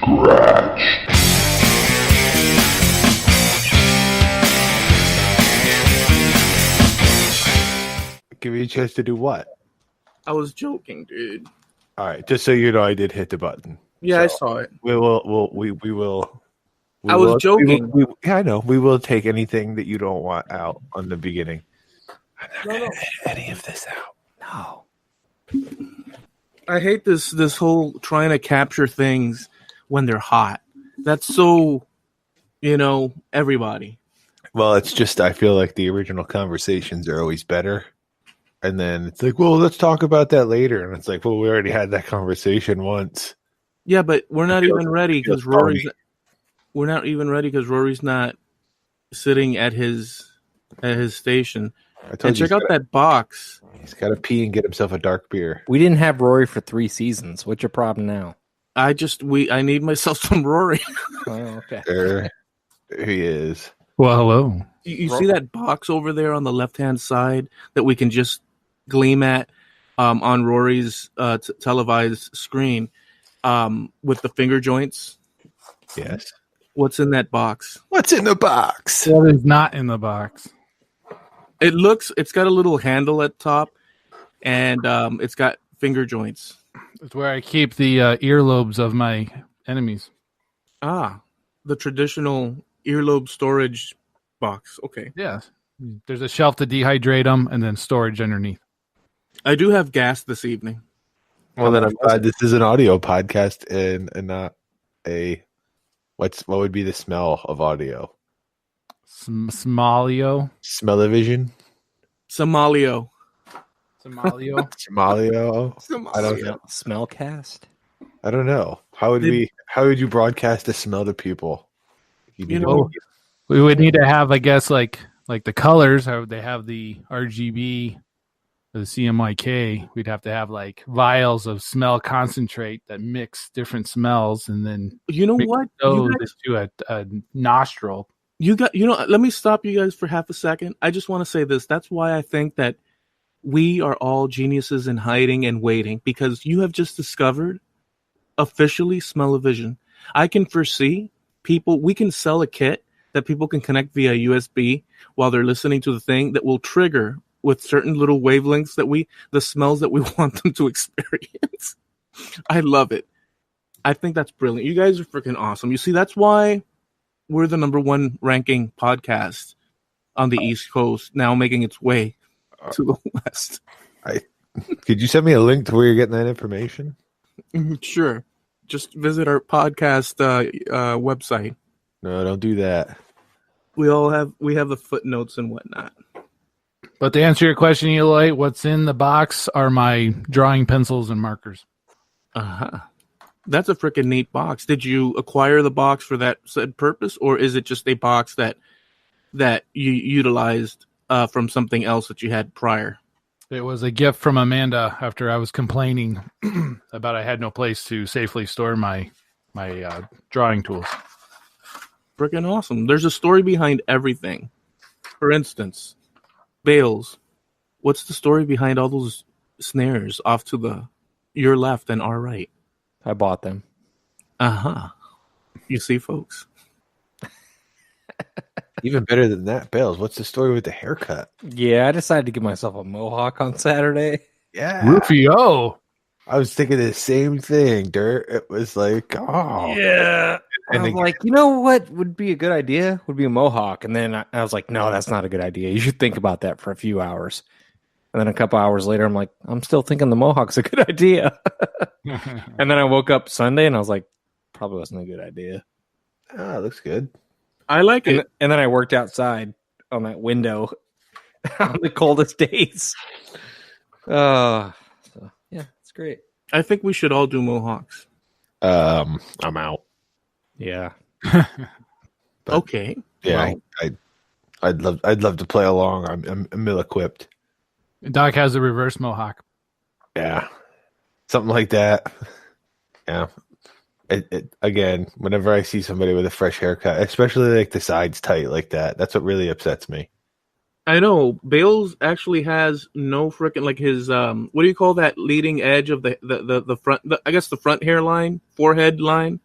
Scratch. Give me a chance to do what? I was joking, dude. All right, just so you know, I did hit the button. Yeah, So I saw it. We will. I was joking. Yeah, I know. We will take anything that you don't want out on the beginning. I'm not going to edit any of this out. No. I hate this whole trying to capture things when they're hot. That's so, everybody. Well, it's just I feel like the original conversations are always better. And then it's like, well, let's talk about that later. And it's like, well, we already had that conversation once. Yeah, but we're not even ready because Rory's not sitting at his I station. told And you check out that box. He's got to pee and get himself a dark beer. We didn't have Rory for 3 seasons. What's your problem now? I need myself some Rory. Oh, okay. There he is. Well, hello. You see that box over there on the left-hand side that we can just gleam at on Rory's televised screen with the finger joints? Yes. What's in that box? What's in the box? What is not in the box? It's got a little handle at the top, and it's got finger joints. It's where I keep the earlobes of my enemies. Ah, the traditional earlobe storage box. Okay. Yeah. There's a shelf to dehydrate them and then storage underneath. I do have gas this evening. Well, then I'm glad this is an audio podcast and not a what would be the smell of audio? Smallio. Smell-o-vision? Somalio. Somalio. Somalio. I don't know. Smellcast? I don't know. How would you broadcast a smell to people? We would need to have, I guess, like the colors. How they have the RGB, the CMYK. We'd have to have like vials of smell concentrate that mix different smells, and then what? Those into a nostril. Let me stop you guys for half a second. I just want to say this. That's why I think that we are all geniuses in hiding and waiting, because you have just discovered officially smell-o-vision. I can foresee we can sell a kit that people can connect via USB while they're listening to the thing that will trigger with certain little wavelengths the smells that we want them to experience. I love it. I think that's brilliant. You guys are freaking awesome. You see, that's why we're the number 1 ranking podcast on the East Coast, now making its way to the West. Could you send me a link to where you're getting that information? Sure. Just visit our podcast website. No, don't do that. We have the footnotes and whatnot. But to answer your question, Eloy, what's in the box are my drawing pencils and markers. Uh-huh. That's a freaking neat box. Did you acquire the box for that said purpose, or is it just a box that you utilized from something else that you had prior? It was a gift from Amanda after I was complaining about I had no place to safely store my drawing tools. Freaking awesome. There's a story behind everything. For instance, Bales, what's the story behind all those snares off to your left and our right? I bought them. Uh-huh. You see, folks. Even better than that, Bales. What's the story with the haircut? Yeah, I decided to give myself a mohawk on Saturday. Yeah. Rufio. I was thinking the same thing, Dirt. It was like, oh. Yeah. And I'm like, you know what would be a good idea? Would be a mohawk. And then I was like, no, that's not a good idea. You should think about that for a few hours. And then a couple hours later, I'm like, I'm still thinking the mohawk's a good idea. And then I woke up Sunday and I was like, probably wasn't a good idea. Ah, looks good. I like it. And then I worked outside on that window on the coldest days. So, yeah, it's great. I think we should all do mohawks. I'm out. Yeah. Okay. Yeah, well, I'd love to play along. I'm ill equipped. Doc has a reverse mohawk. Yeah, something like that. Yeah. Again, whenever I see somebody with a fresh haircut, especially like the sides tight like that, that's what really upsets me. I know Bales actually has no freaking like his what do you call that leading edge of the front? I guess the front hairline, forehead line.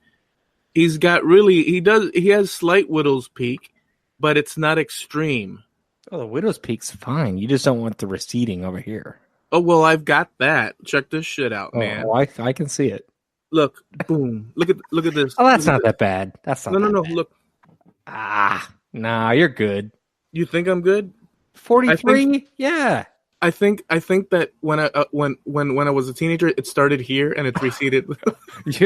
He has slight widow's peak, but it's not extreme. Oh, the widow's peak's fine. You just don't want the receding over here. Oh, well, I've got that. Check this shit out, man. Oh, I can see it. Look, boom. Look at this. Oh, that's not that bad. That's not No. bad. Look. Nah, you're good. You think I'm good? 43? Yeah. I think that when I was a teenager, it started here and it receded.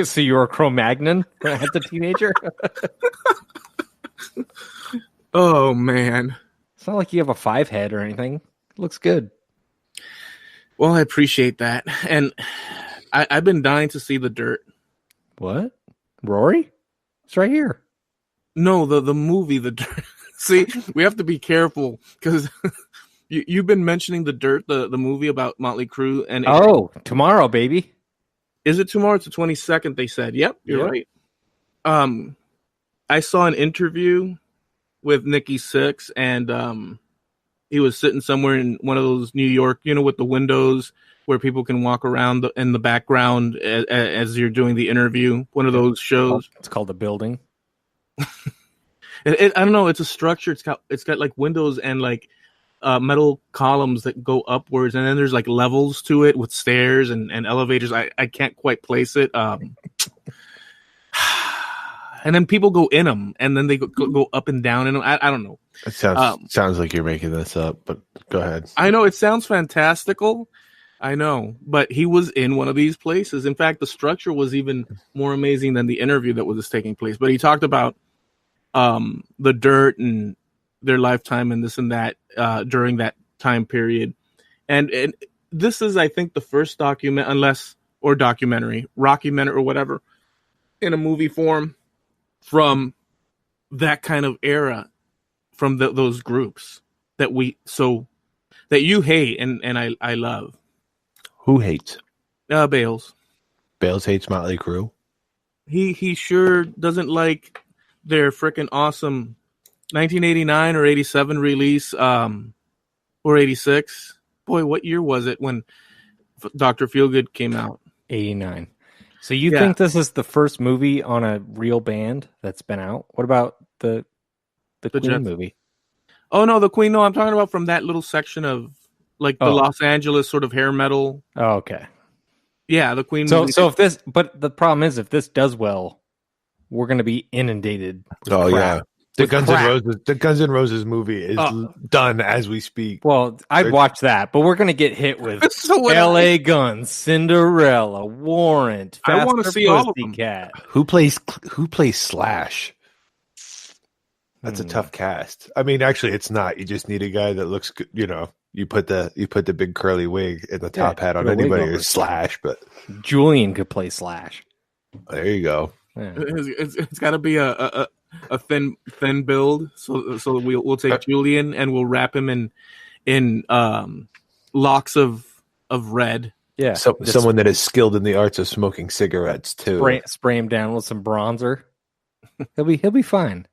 So you were a Cro-Magnon when I was a teenager? Oh man. It's not like you have a 5 head or anything. It looks good. Well, I appreciate that. And I've been dying to see The Dirt. What? Rory? It's right here. No, the movie The Dirt. See, we have to be careful because you've been mentioning The Dirt, the movie about Motley Crue. And tomorrow, baby. Is it tomorrow? It's the 22nd, they said. Yep, you're right. I saw an interview with Nikki Sixx, and he was sitting somewhere in one of those New York, with the windows where people can walk around in the background as you're doing the interview. One of those shows. It's called The Building. I don't know. It's a structure. It's got like windows and like metal columns that go upwards, and then there's like levels to it with stairs and elevators. I can't quite place it. And then people go in them, and then they go up and down in them. I don't know. It sounds like you're making this up, but go ahead. I know it sounds fantastical. I know, but he was in one of these places. In fact, the structure was even more amazing than the interview that was taking place. But he talked about the Dirt and their lifetime and this and that during that time period. And this is, I think, the first documentary, rockumentary or whatever, in a movie form from that kind of era, from those groups that you hate and I love. Who hates? Bales. Bales hates Motley Crue. He sure doesn't like their freaking awesome 1989 or 87 release, or 86. Boy, what year was it when Dr. Feelgood came out? 89. So you think this is the first movie on a real band that's been out? What about the Queen movie? Oh, no, the Queen. No, I'm talking about from that little section of the Los Angeles sort of hair metal. Oh, okay. Yeah, the Queen movie. So but the problem is if this does well, we're going to be inundated with crap. Yeah. The Guns N' Roses movie is done as we speak. Well, I'd watch that, but we're going to get hit with L.A. Guns, Cinderella, Warrant. I want to see all of them. Cat. Who plays Slash? That's a tough cast. I mean, actually, it's not. You just need a guy that looks good. You put the big curly wig and the top hat on anybody who's Slash. But Julian could play Slash. There you go. Yeah. It's got to be a thin build, so we'll take Julian and we'll wrap him in locks of red. Yeah, someone that is skilled in the arts of smoking cigarettes too. Spray him down with some bronzer. He'll be fine.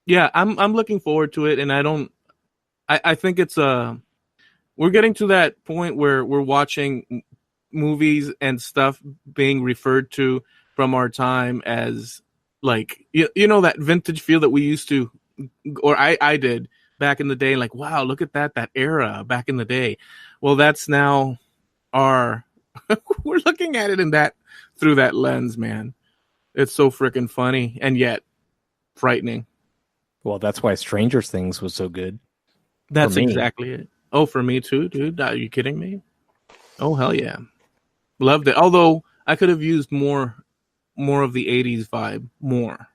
Yeah, I'm looking forward to it, and I think it's we're getting to that point where we're watching movies and stuff being referred to from our time as like that vintage feel that we used to, or I did back in the day. Like, wow, look at that era back in the day. Well, that's now we're looking at it through that lens, man. It's so freaking funny and yet frightening. Well, that's why Stranger Things was so good. That's exactly it. Oh, for me too, dude. Are you kidding me? Oh, hell yeah. Loved it. Although I could have used more of the 80s vibe. More.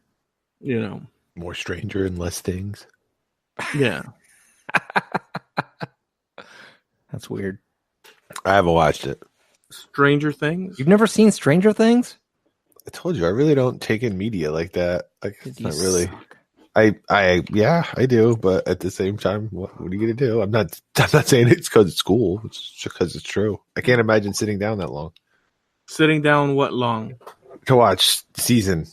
More Stranger and less Things. Yeah. That's weird. I haven't watched it. Stranger Things? You've never seen Stranger Things? I told you, I really don't take in media like that. Like, it's not really. I do, but at the same time, what are you gonna do? I'm not saying it's because it's cool. It's just because it's true. I can't imagine sitting down that long. Sitting down what long? To watch season.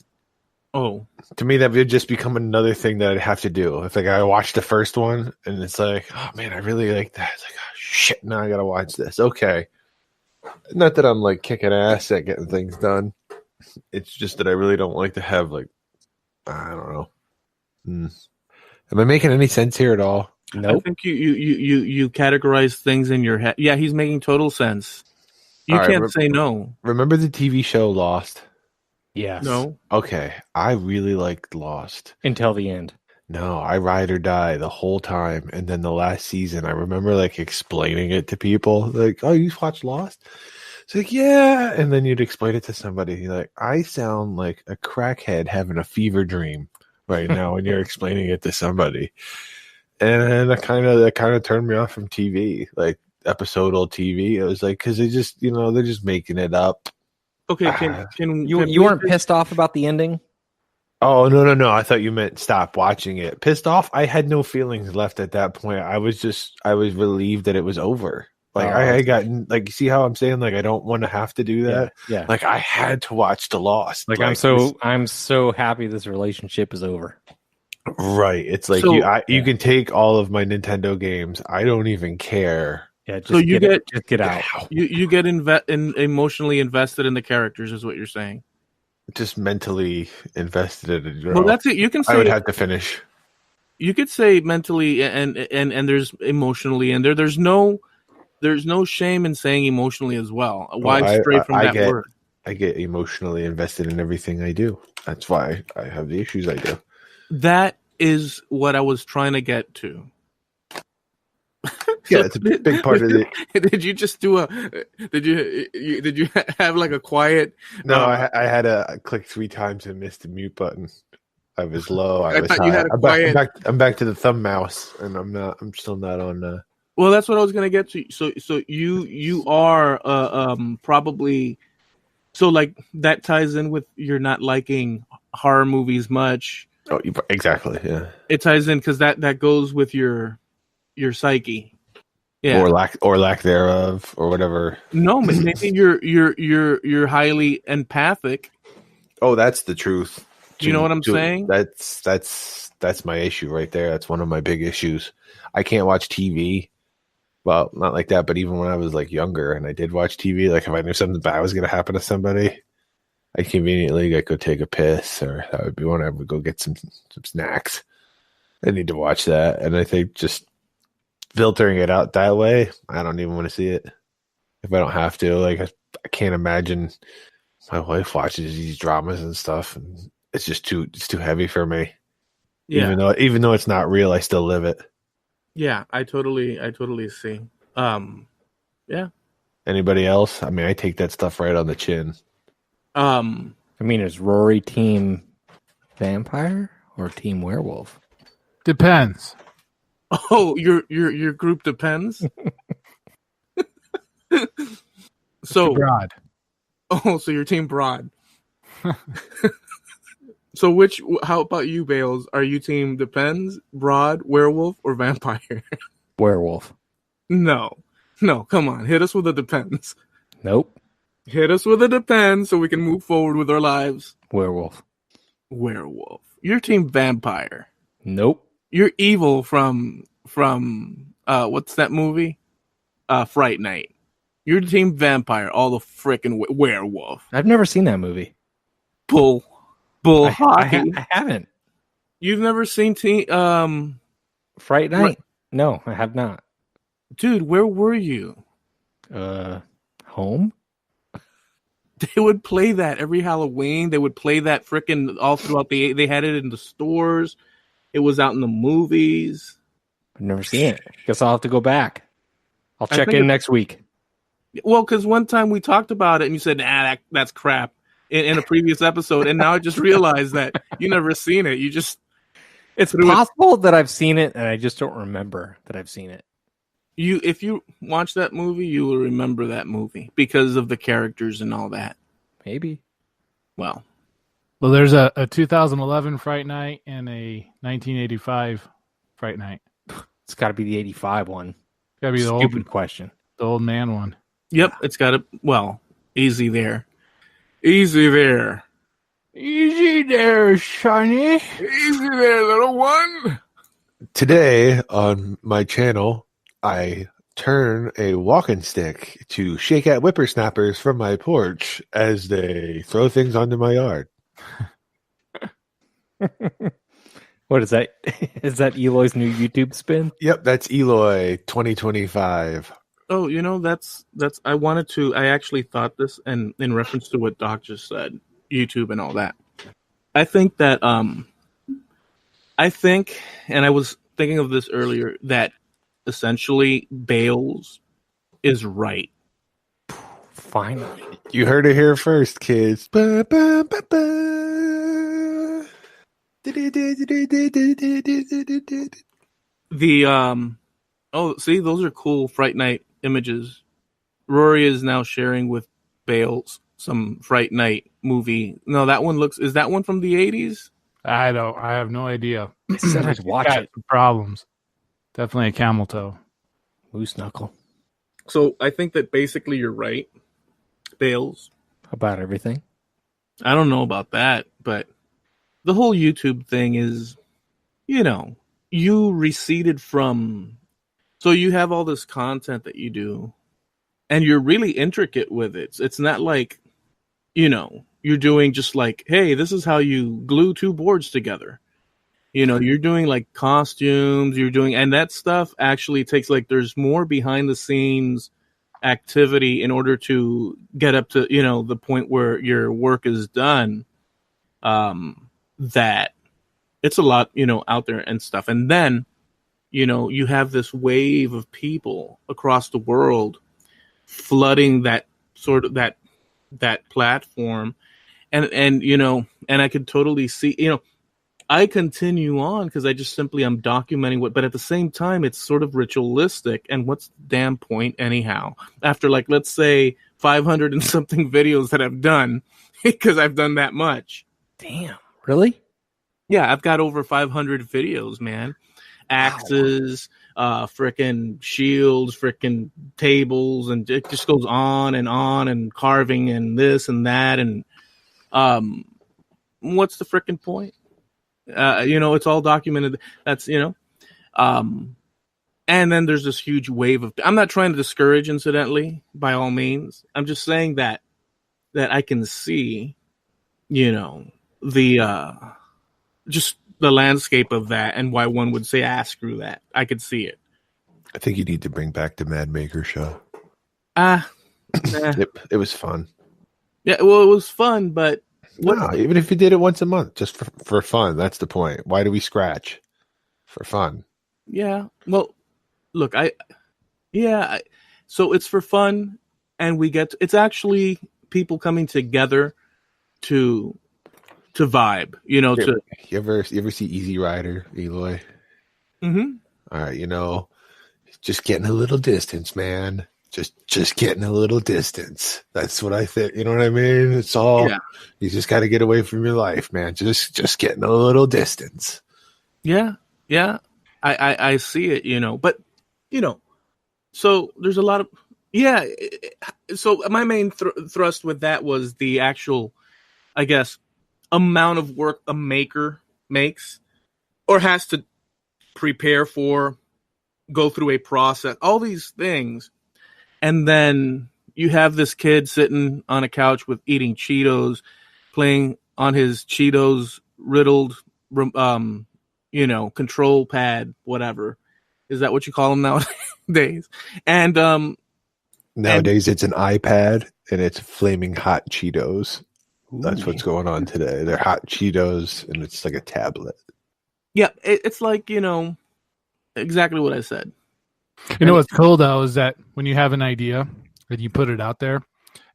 Oh. To me, that would just become another thing that I'd have to do. If I watched the first one and it's like, oh man, I really like that. It's like, oh shit, now I gotta watch this. Okay. Not that I'm like kicking ass at getting things done. It's just that I really don't like to have like I don't know. Am I making any sense here at all? Nope. I think you categorize things in your head. Yeah, he's making total sense. You can't say no. Remember the TV show Lost? Yes. No. Okay. I really liked Lost. Until the end. No, I ride or die the whole time. And then the last season, I remember like explaining it to people. Like, oh, you watched Lost? It's like, yeah. And then you'd explain it to somebody. You're like, I sound like a crackhead having a fever dream right now when you're explaining it to somebody. And that kind of turned me off from TV, like episodal TV. It was like, because they just, they're just making it up. Okay, you weren't pissed off about the ending? Oh, no. I thought you meant stop watching it. Pissed off? I had no feelings left at that point. I was relieved that it was over. Like, I got, like, you see how I'm saying, like, I don't want to have to do that? Yeah. Like, I had to watch The Lost. Like I'm so happy this relationship is over. Right. It's like, you can take all of my Nintendo games. I don't even care. Yeah, just get out. You get emotionally invested in the characters, is what you're saying. Just mentally invested in it. Well, that's it. You can say I would have to finish. You could say mentally and there's emotionally in there. There's no shame in saying emotionally as well. Why stray from that word? I get emotionally invested in everything I do. That's why I have the issues I do. That is what I was trying to get to. Yeah, it's a big part of it. Did you just do did you have like a quiet? No, I had to click 3 times and missed the mute button. I was low. I was thought high. You had a quiet. I'm back to the thumb mouse, and I'm still not on. Well, that's what I was gonna get to. So you are probably so like that ties in with you're not liking horror movies much. Oh, exactly. Yeah, it ties in because that goes with your psyche. Yeah. Or lack thereof, or whatever. No, maybe you're highly empathic. Oh, that's the truth. You know what I'm saying? That's my issue right there. That's one of my big issues. I can't watch TV. Well, not like that, but even when I was like younger and I did watch TV, like if I knew something bad was going to happen to somebody, I conveniently go take a piss, or that would be when I would go get some snacks. I need to watch that, and I think just filtering it out that way, I don't even want to see it if I don't have to. Like I can't imagine my wife watches these dramas and stuff, and it's just too heavy for me. Yeah. Even though it's not real, I still live it. Yeah, I totally see. Yeah. Anybody else? I mean, I take that stuff right on the chin. I mean, is Rory team vampire or team werewolf? Depends. Oh, your group depends. So broad. Oh, so your team broad. So how about you, Bales? Are you team depends, broad, werewolf, or vampire? Werewolf. No, come on. Hit us with a depends. Nope. Hit us with a depends so we can move forward with our lives. Werewolf. Your team vampire. Nope. You're evil from what's that movie? Fright Night. You're team vampire, all the frickin' werewolf. I've never seen that movie. Bull hockey. I haven't. You've never seen Fright Night? No, I have not. Dude, where were you? Home? They would play that every Halloween. They would play that frickin' all throughout they had it in the stores. It was out in the movies. I've never seen it. Guess I'll have to go back. I'll check in next week. Well, because one time we talked about it and you said, that's crap in a previous episode. And now I just realized that you never seen it. It's possible that I've seen it and I just don't remember that I've seen it. If you watch that movie, you will remember that movie because of the characters and all that. Maybe. Well, there's a 2011 Fright Night and a 1985 Fright Night. It's got to be the 85 one. Got to be the stupid question. The old man one. Yep, it's got to. Well, easy there. Easy there. Easy there, Sonny. Easy there, little one. Today on my channel, I turn a walking stick to shake at whippersnappers from my porch as they throw things onto my yard. What is that? Is that Eloy's new YouTube spin? Yep, that's Eloy 2025. Oh, that's I actually thought this, and in reference to what Doc just said, YouTube and all that. I think that and I was thinking of this earlier, that essentially Bales is right. Finally. You heard it here first, kids. Ba, ba, ba, ba. See, those are cool Fright Night images. Rory is now sharing with Bales some Fright Night movie. No, is that one from the 80s? I have no idea. I said I'd watch it. Problems. Definitely a camel toe. Moose knuckle. So I think that basically you're right, Bales. About everything. I don't know about that, but the whole YouTube thing is, you receded from. So you have all this content that you do, and you're really intricate with it. It's not like, you're doing just like, hey, this is how you glue two boards together. You're doing like costumes, and that stuff actually takes, like, there's more behind the scenes activity in order to get up to, the point where your work is done. That it's a lot, out there and stuff. And then, you have this wave of people across the world flooding that sort of that platform. And I could totally see, I continue on because I just simply am documenting but at the same time, it's sort of ritualistic. And what's the damn point anyhow? After, like, let's say 500 and something videos that I've done, because I've done that much. Damn. Really? Yeah, I've got over 500 videos, man. Axes, frickin' shields, frickin' tables, and it just goes on, and carving and this and that. And what's the frickin' point? It's all documented. That's, and then there's this huge wave of, I'm not trying to discourage, incidentally, by all means. I'm just saying that I can see, just the landscape of that, and why one would say, screw that. I could see it. I think you need to bring back the Mad Maker show. It was fun. Yeah, well, it was fun, but no, even if you did it once a month, just for fun. That's the point. Why do we scratch? For fun. Yeah. Well, look, so it's for fun, and it's actually people coming together to vibe, to. You ever see Easy Rider, Eloy? Mm-hmm. All right, just getting a little distance, man. Just getting a little distance. That's what I think. You know what I mean? It's all. Yeah. You just got to get away from your life, man. Just getting a little distance. Yeah. I see it, but so there's a lot of So my main thrust with that was the actual, I guess, amount of work a maker makes or has to prepare for, go through a process, all these things. And then you have this kid sitting on a couch with eating Cheetos, playing on his Cheetos riddled, control pad, whatever. Is that what you call them nowadays? And nowadays it's an iPad and it's flaming hot Cheetos. Ooh. That's what's going on today. They're hot Cheetos and it's like a tablet. Yeah, it's like, exactly what I said. What's cool though is that when you have an idea and you put it out there,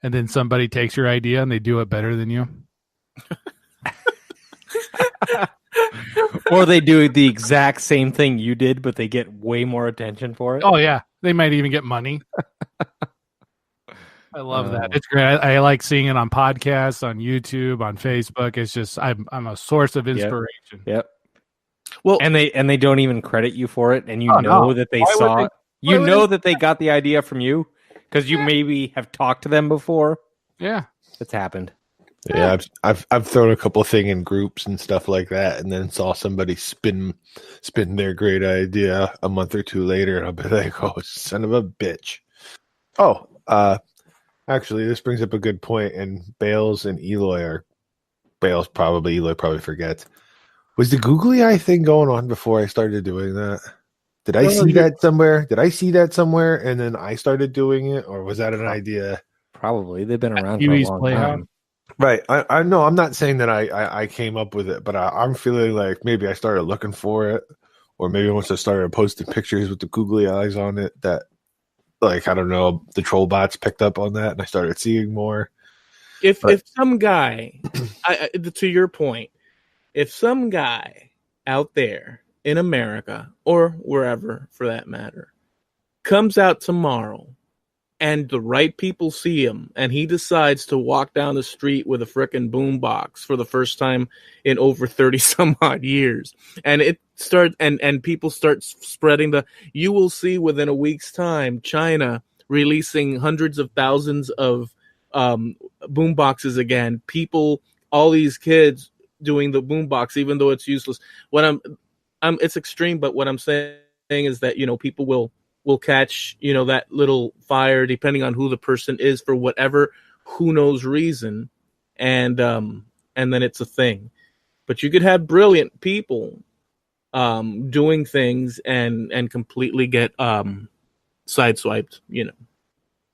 and then somebody takes your idea and they do it better than you, or they do the exact same thing you did, but they get way more attention for it. Oh yeah, they might even get money. I love that. It's great. I like seeing it on podcasts, on YouTube, on Facebook. It's just I'm a source of inspiration. Yep. Well, and they don't even credit you for it, and that they saw. That they got the idea from you because you maybe have talked to them before. Yeah, it's happened. Yeah, I've thrown a couple thing in groups and stuff like that, and then saw somebody spin their great idea a month or two later, and I'll be like, "Oh, son of a bitch!" Oh, actually, this brings up a good point. And Bales and Eloy Eloy probably forgets. Was the googly eye thing going on before I started doing that? Did I see that somewhere? Did I see that somewhere and then I started doing it, or was that an idea? Probably. They've been around for a long time. Right. I know. I'm not saying that I came up with it, but I'm feeling like maybe I started looking for it, or maybe once I started posting pictures with the googly eyes on it, that, like, I don't know, the troll bots picked up on that and I started seeing more. If some guy, to your point, if some guy out there in America or wherever for that matter comes out tomorrow and the right people see him and he decides to walk down the street with a frickin' boombox for the first time in over 30 some odd years, and it starts and people start spreading you will see within a week's time China releasing hundreds of thousands of boomboxes again, all these kids doing the boombox, even though it's useless. It's extreme, but what I'm saying is that, people will catch, that little fire depending on who the person is for whatever, who knows reason. And then it's a thing, but you could have brilliant people, doing things and completely get, sideswiped,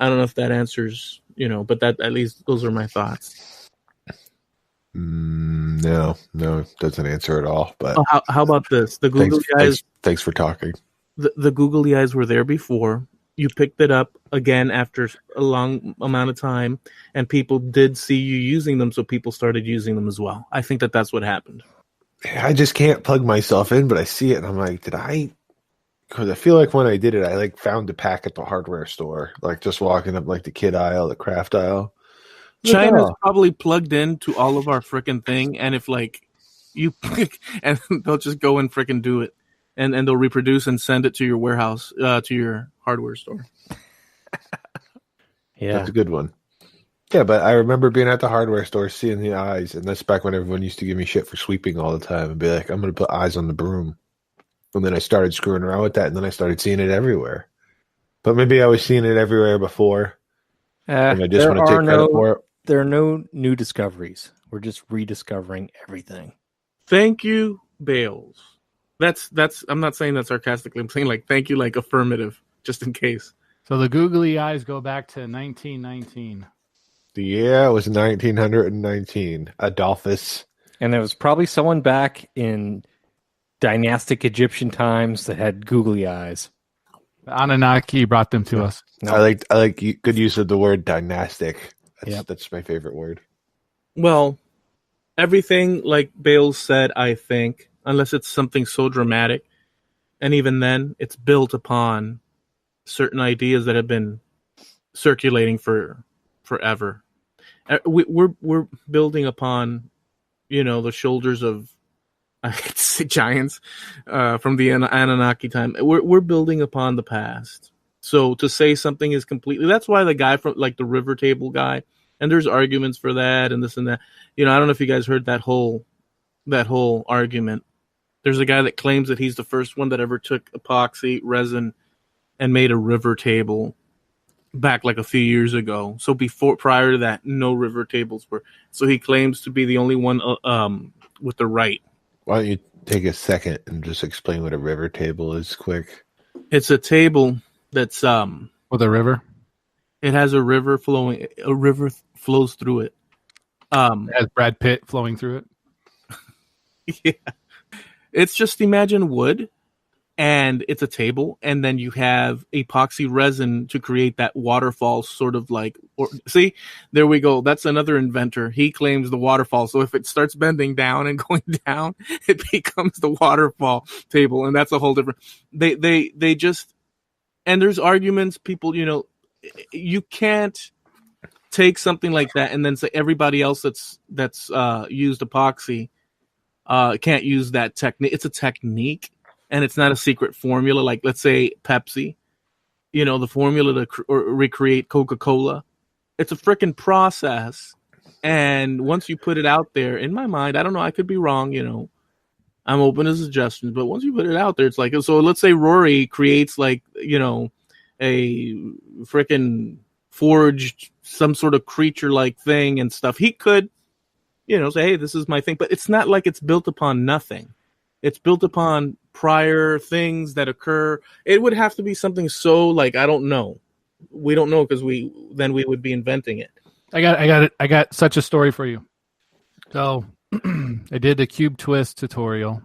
I don't know if that answers, but that, at least those are my thoughts. No, it doesn't answer at all. But how about this? The googly eyes. Thanks for talking. The googly eyes were there before. You picked it up again after a long amount of time, and people did see you using them, so people started using them as well. I think that's what happened. I just can't plug myself in, but I see it, and I'm like, did I? Because I feel like when I did it, I found the pack at the hardware store, just walking up the kid aisle, the craft aisle. China's probably plugged into all of our frickin' thing, and if you pick, and they'll just go and frickin' do it, and they'll reproduce and send it to your warehouse, to your hardware store. Yeah, that's a good one. Yeah, but I remember being at the hardware store, seeing the eyes, and that's back when everyone used to give me shit for sweeping all the time and be like, "I'm going to put eyes on the broom," and then I started screwing around with that, and then I started seeing it everywhere. But maybe I was seeing it everywhere before, and I just want to take credit for it. There are no new discoveries. We're just rediscovering everything. Thank you, Bales. That's. I'm not saying that sarcastically. I'm saying thank you, affirmative, just in case. So the googly eyes go back to 1919. Yeah, it was 1919. Adolphus. And there was probably someone back in dynastic Egyptian times that had googly eyes. The Anunnaki brought them to us. No. I like good use of the word dynastic. That's my favorite word. Well, everything like Bales said, I think, unless it's something so dramatic, and even then, it's built upon certain ideas that have been circulating for forever. We're building upon, the shoulders of, I could say, giants from the Anunnaki time. We're building upon the past. So to say something is completely, that's why the guy from the river table guy, and there's arguments for that and this and that. I don't know if you guys heard that whole argument. There's a guy that claims that he's the first one that ever took epoxy resin and made a river table back a few years ago. So prior to that, no river tables were. So he claims to be the only one with the right. Why don't you take a second and just explain what a river table is quick? It's a table that's with a river. It has a river flowing. A river flows through it. It has Brad Pitt flowing through it. Yeah, it's just imagine wood, and it's a table, and then you have epoxy resin to create that waterfall, sort of see, there we go. That's another inventor. He claims the waterfall. So if it starts bending down and going down, it becomes the waterfall table, and that's a whole different. They just, and there's arguments. People, you can't take something like that and then say everybody else that's used epoxy can't use that technique. It's a technique, and it's not a secret formula. Like, let's say Pepsi, the formula to recreate Coca-Cola. It's a freaking process, and once you put it out there, in my mind, I don't know, I could be wrong. I'm open to suggestions, but once you put it out there, it's so. Let's say Rory creates a freaking forged some sort of creature-like thing and stuff. He could say, hey, this is my thing. But it's not like it's built upon nothing. It's built upon prior things that occur. It would have to be something so like, I don't know. We don't know because we would be inventing it. I got such a story for you. So I did the cube twist tutorial.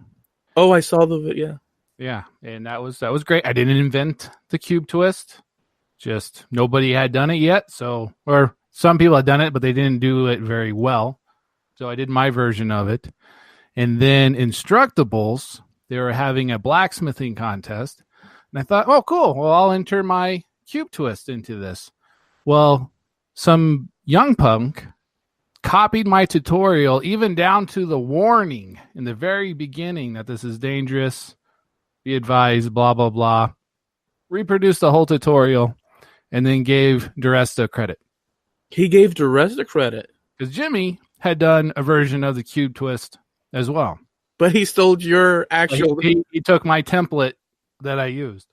Oh, I saw the Yeah, and that was great. I didn't invent the cube twist. Just nobody had done it yet. Or some people had done it, but they didn't do it very well. So I did my version of it. And then Instructables, they were having a blacksmithing contest. And I thought, oh, cool. Well, I'll enter my cube twist into this. Well, some young punk copied my tutorial, even down to the warning in the very beginning that this is dangerous. Be advised, blah, blah, blah. Reproduced the whole tutorial and then gave Duresta credit. He gave Duresta credit? Because Jimmy had done a version of the cube twist as well. But he stole your actual... He took my template that I used.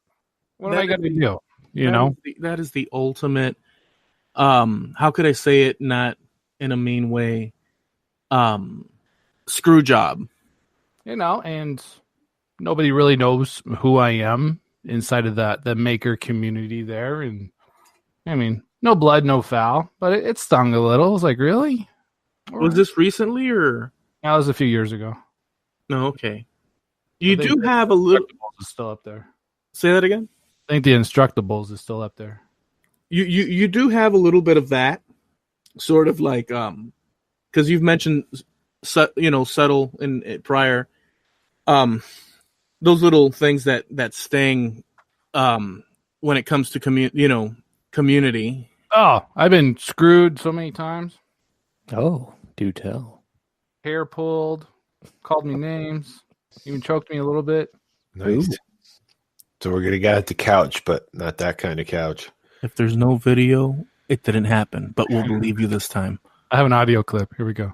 What am I going to do? That is the ultimate... how could I say it not in a mean way? Screw job. And nobody really knows who I am inside of the maker community there. And I mean, no blood, no foul, but it stung a little. I was like, really? Was this recently or? That was a few years ago. No, okay. You do have a little. Is still up there. Say that again? I think the Instructables is still up there. You do have a little bit of that, sort of like because you've mentioned subtle in prior, those little things that sting when it comes to community. Oh, I've been screwed so many times. Oh, do tell. Hair pulled, called me names, even choked me a little bit. Nice. Ooh. So we're gonna get at the couch, but not that kind of couch. If there's no video, it didn't happen, but we'll believe you this time. I have an audio clip. Here we go.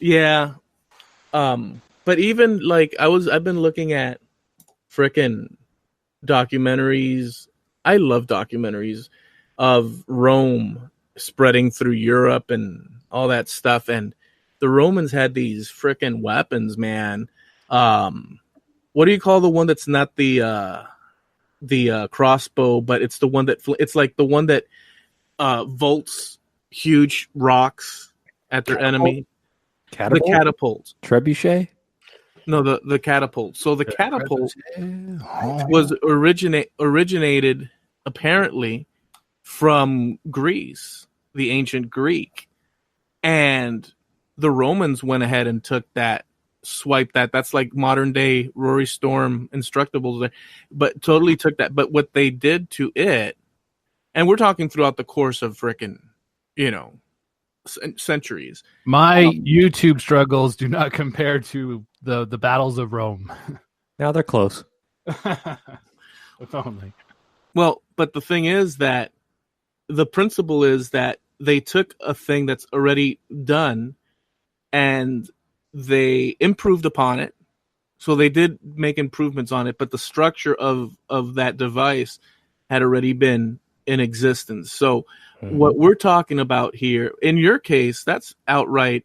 Yeah. But even like I've been looking at frickin' documentaries. I love documentaries of Rome spreading through Europe and all that stuff. And the Romans had these frickin' weapons, man. What do you call the one that's not the crossbow, but it's the one that it's like the one that vaults huge rocks at their enemy. Catapult? The catapult. Trebuchet? No, the catapult. So the catapult was originated apparently from Greece, the ancient Greek, and the Romans went ahead and took that, swiped that. That's like modern day Rory Storm Instructables, but totally took that. But what they did to it, and we're talking throughout the course of frickin', centuries. My YouTube struggles do not compare to the battles of Rome. Now they're close. If only. Well, but the thing is that the principle is that they took a thing that's already done and they improved upon it. So they did make improvements on it, but the structure of that device had already been in existence. So what we're talking about here, in your case, that's outright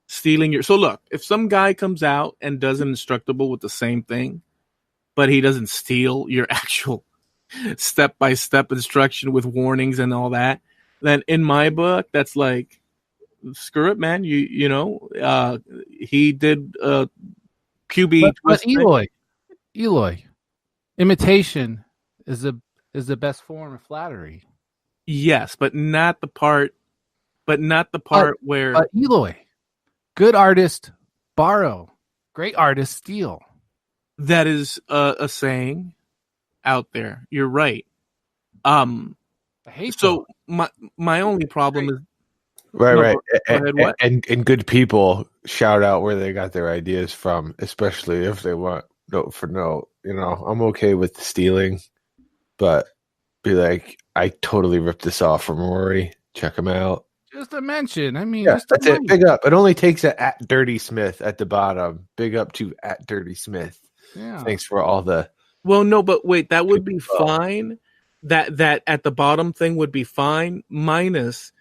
stealing your... So look, if some guy comes out and does an Instructable with the same thing, but he doesn't steal your actual step-by-step instruction with warnings and all that, then in my book, that's like, screw it, man. He did QB. But Eloy, imitation is the best form of flattery. Yes, but not the part where... But Eloy, good artist borrow, great artist steal. That is a saying out there. You're right. I hate so that. My only problem is... Right. And good people shout out where they got their ideas from, especially if they want note for note. I'm okay with stealing, but be like, I totally ripped this off from Rory. Check him out. Just a mention. I mean, yeah, that's it. Big up. It only takes a @Dirty Smith at the bottom. Big up to @Dirty Smith. Yeah. Thanks for all the... Well, no, but wait, that would be fine. That at the bottom thing would be fine, minus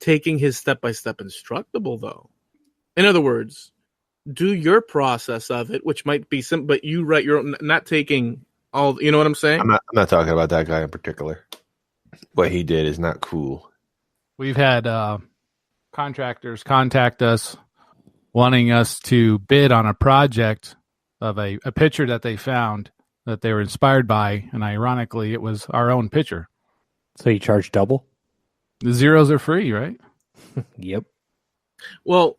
taking his step-by-step instructable, though. In other words, do your process of it, which might be simple, but you write your own, not taking all, you know what I'm saying? I'm not talking about that guy in particular. What he did is not cool. We've had contractors contact us wanting us to bid on a project of a picture that they found that they were inspired by, and ironically, it was our own picture. So you charge double? The zeros are free, right? Yep. Well,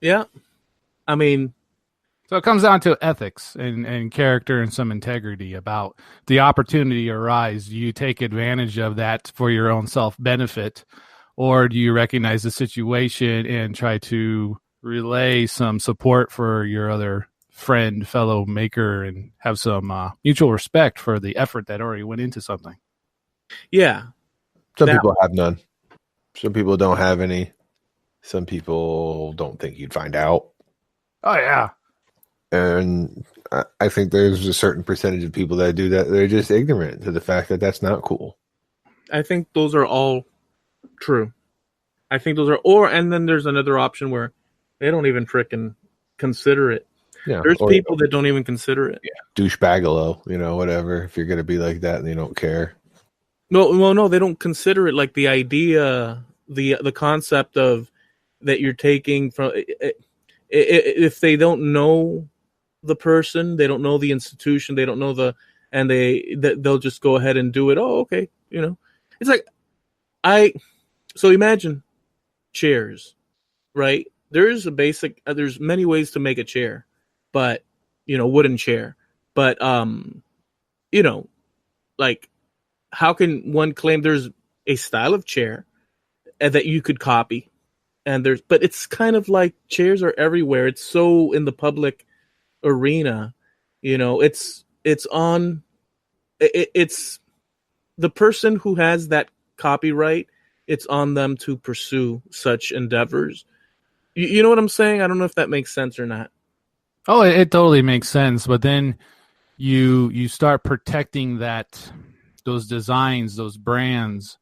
yeah. I mean, so it comes down to ethics and character and some integrity about the opportunity arise. Do you take advantage of that for your own self-benefit, or do you recognize the situation and try to relay some support for your other friend, fellow maker, and have some mutual respect for the effort that already went into something? Yeah. Some people have none. Some people don't have any. Some people don't think you'd find out. Oh, yeah. And I think there's a certain percentage of people that do that. They're just ignorant to the fact that that's not cool. I think those are all true. I think those are, and then there's another option where they don't even frickin' consider it. Yeah, there's people that don't even consider it. Yeah, douchebagalo, whatever. If you're going to be like that and they don't care. No, they don't consider it. Like the idea, the concept of that you're taking from, if they don't know the person, they don't know the institution, they don't know they'll just go ahead and do it. Oh, okay. It's like, so imagine chairs, right? There's there's many ways to make a chair, but, wooden chair, but, like, how can one claim there's a style of chair that you could copy? But it's kind of like chairs are everywhere. It's so in the public arena, it's the person who has that copyright. It's on them to pursue such endeavors. You know what I'm saying? I don't know if that makes sense or not. Oh, it totally makes sense. But then you start protecting those designs, those brands,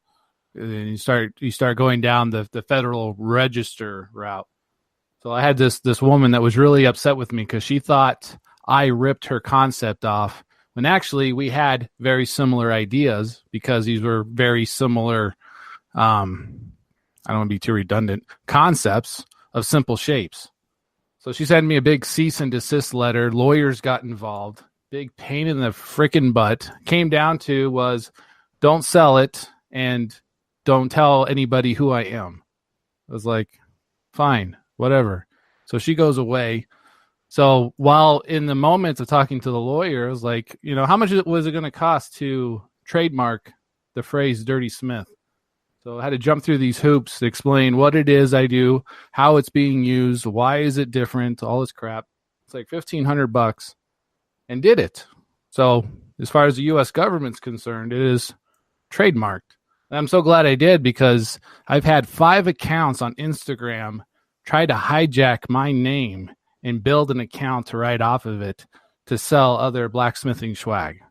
and you start going down the Federal Register route. So I had this woman that was really upset with me because she thought I ripped her concept off, when actually we had very similar ideas because these were very similar, I don't want to be too redundant, concepts of simple shapes. So she sent me a big cease and desist letter. Lawyers got involved. Big pain in the frickin' butt. Came down to was, don't sell it and don't tell anybody who I am. I was like, fine, whatever. So she goes away. So while in the moment of talking to the lawyer, I was like, how much was it going to cost to trademark the phrase Dirty Smith? So I had to jump through these hoops to explain what it is I do, how it's being used, why is it different, all this crap. It's like $1,500 and did it. So as far as the U.S. government's concerned, it is trademarked. And I'm so glad I did because I've had 5 accounts on Instagram try to hijack my name and build an account to write off of it to sell other blacksmithing swag.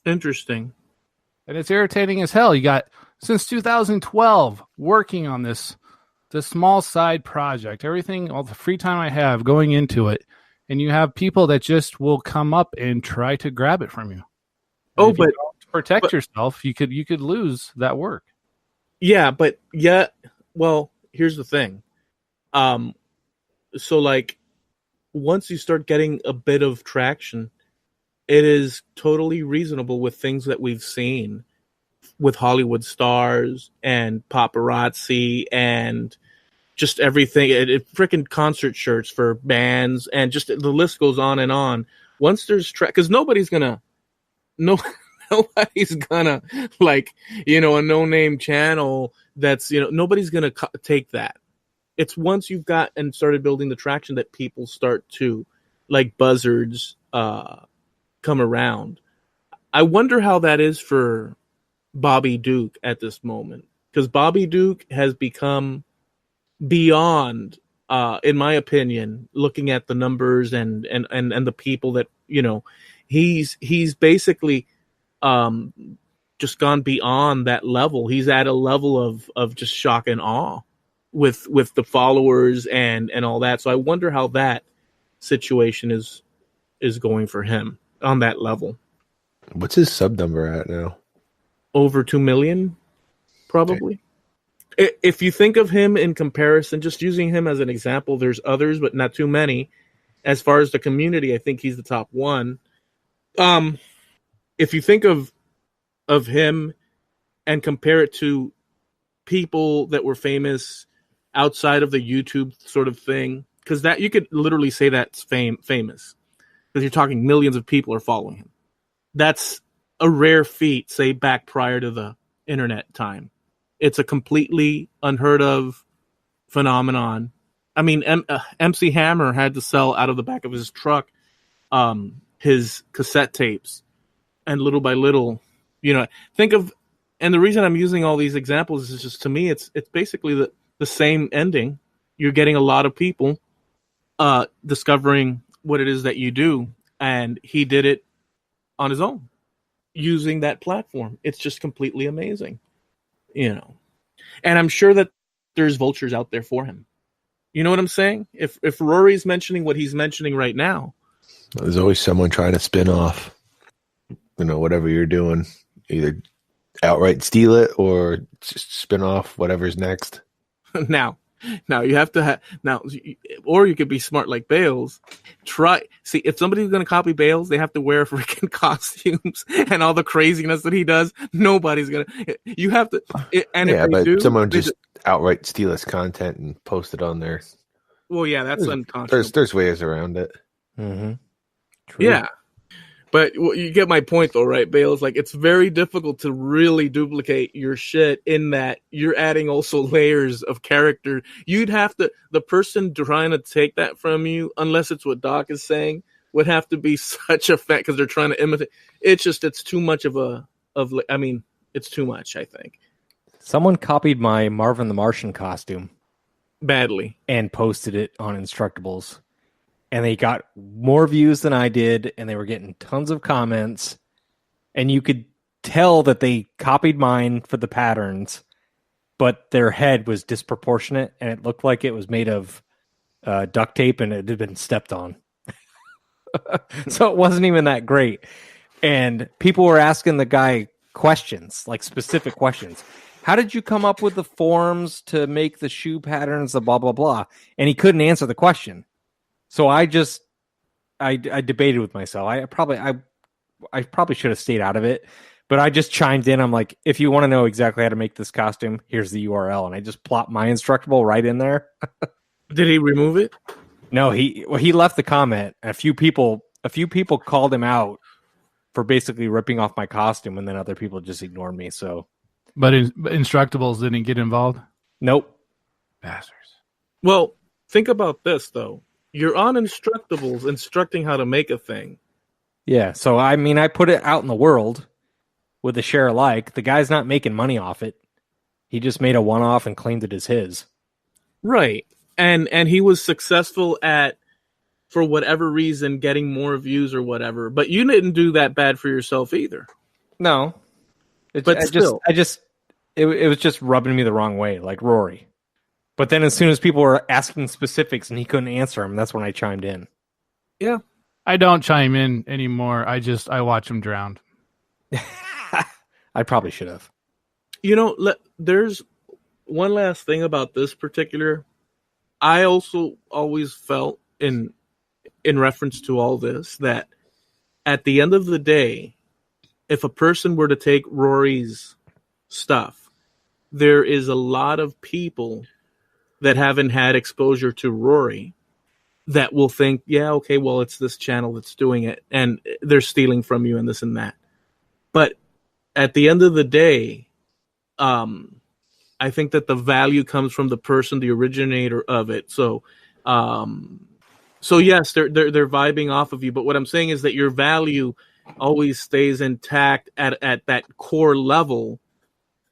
Interesting. And it's irritating as hell. You got, since 2012, working on this small side project, everything, all the free time I have going into it, and you have people that just will come up and try to grab it from you. Oh, but you don't protect yourself, you could lose that work. Yeah, but yeah, well, here's the thing. So like, once you start getting a bit of traction, it is totally reasonable with things that we've seen with Hollywood stars and paparazzi and just everything. Freaking concert shirts for bands and just the list goes on and on. Once there's because nobody's gonna like, a no-name channel that's, nobody's gonna take that. It's once you've got and started building the traction that people start to, like buzzards, come around. I wonder how that is for Bobby Duke at this moment, because Bobby Duke has become beyond, in my opinion, looking at the numbers and the people that, he's basically just gone beyond that level. He's at a level of just shock and awe with the followers and all that. So I wonder how that situation is going for him on that level. What's his sub number at now? Over 2 million, probably. Okay. If you think of him in comparison, just using him as an example, there's others, but not too many. As far as the community, I think he's the top one. If you think of him and compare it to people that were famous outside of the YouTube sort of thing, because that you could literally say that's famous, because you're talking millions of people are following him. That's a rare feat, say back prior to the internet time. It's a completely unheard of phenomenon. I mean, MC Hammer had to sell out of the back of his truck his cassette tapes, and little by little, think of, and the reason I'm using all these examples is just, to me, it's basically the same ending. You're getting a lot of people discovering what it is that you do, and he did it on his own using that platform. It's just completely amazing, and I'm sure that there's vultures out there for him. You know what I'm saying? If Rory's mentioning what he's mentioning right now, there's always someone trying to spin off, whatever you're doing, either outright steal it or just spin off whatever's next. Now you have to or you could be smart like Bales. See, if somebody's going to copy Bales, they have to wear freaking costumes and all the craziness that he does. Nobody's going to. You have to. And yeah, if they but do, someone just outright steal his content and post it on there. Well, yeah, that's unconscionable. There's ways around it. Mm-hmm. True. Yeah. But you get my point, though, right, Bales? Like, it's very difficult to really duplicate your shit in that you're adding also layers of character. You'd have to, the person trying to take that from you, unless it's what Doc is saying, would have to be such a fan, because they're trying to imitate. It's too much it's too much, I think. Someone copied my Marvin the Martian costume badly and posted it on Instructables. And they got more views than I did, and they were getting tons of comments. And you could tell that they copied mine for the patterns, but their head was disproportionate, and it looked like it was made of duct tape, and it had been stepped on. So it wasn't even that great. And people were asking the guy questions, like specific questions. How did you come up with the forms to make the shoe patterns, the blah, blah, blah? And he couldn't answer the question. So I debated with myself. I probably should have stayed out of it, but I just chimed in. I'm like, if you want to know exactly how to make this costume, here's the URL, and I just plopped my Instructable right in there. Did he remove it? No, he left the comment. A few people called him out for basically ripping off my costume, and then other people just ignored me. So, but Instructables didn't get involved. Nope. Bastards. Well, think about this though. You're on Instructables instructing how to make a thing. Yeah, so I mean, I put it out in the world with a share alike. The guy's not making money off it. He just made a one-off and claimed it as his. Right. And he was successful at, for whatever reason, getting more views or whatever. But you didn't do that bad for yourself either. No. It was just rubbing me the wrong way, like Rory. But then as soon as people were asking specifics and he couldn't answer them, that's when I chimed in. Yeah. I don't chime in anymore. I watch him drown. I probably should have. There's one last thing about this particular. I also always felt in reference to all this that at the end of the day, if a person were to take Rory's stuff, there is a lot of people that haven't had exposure to Rory that will think, yeah, okay, well, it's this channel that's doing it, and they're stealing from you and this and that. But at the end of the day, I think that the value comes from the person, the originator of it. So yes, they're vibing off of you. But what I'm saying is that your value always stays intact at that core level,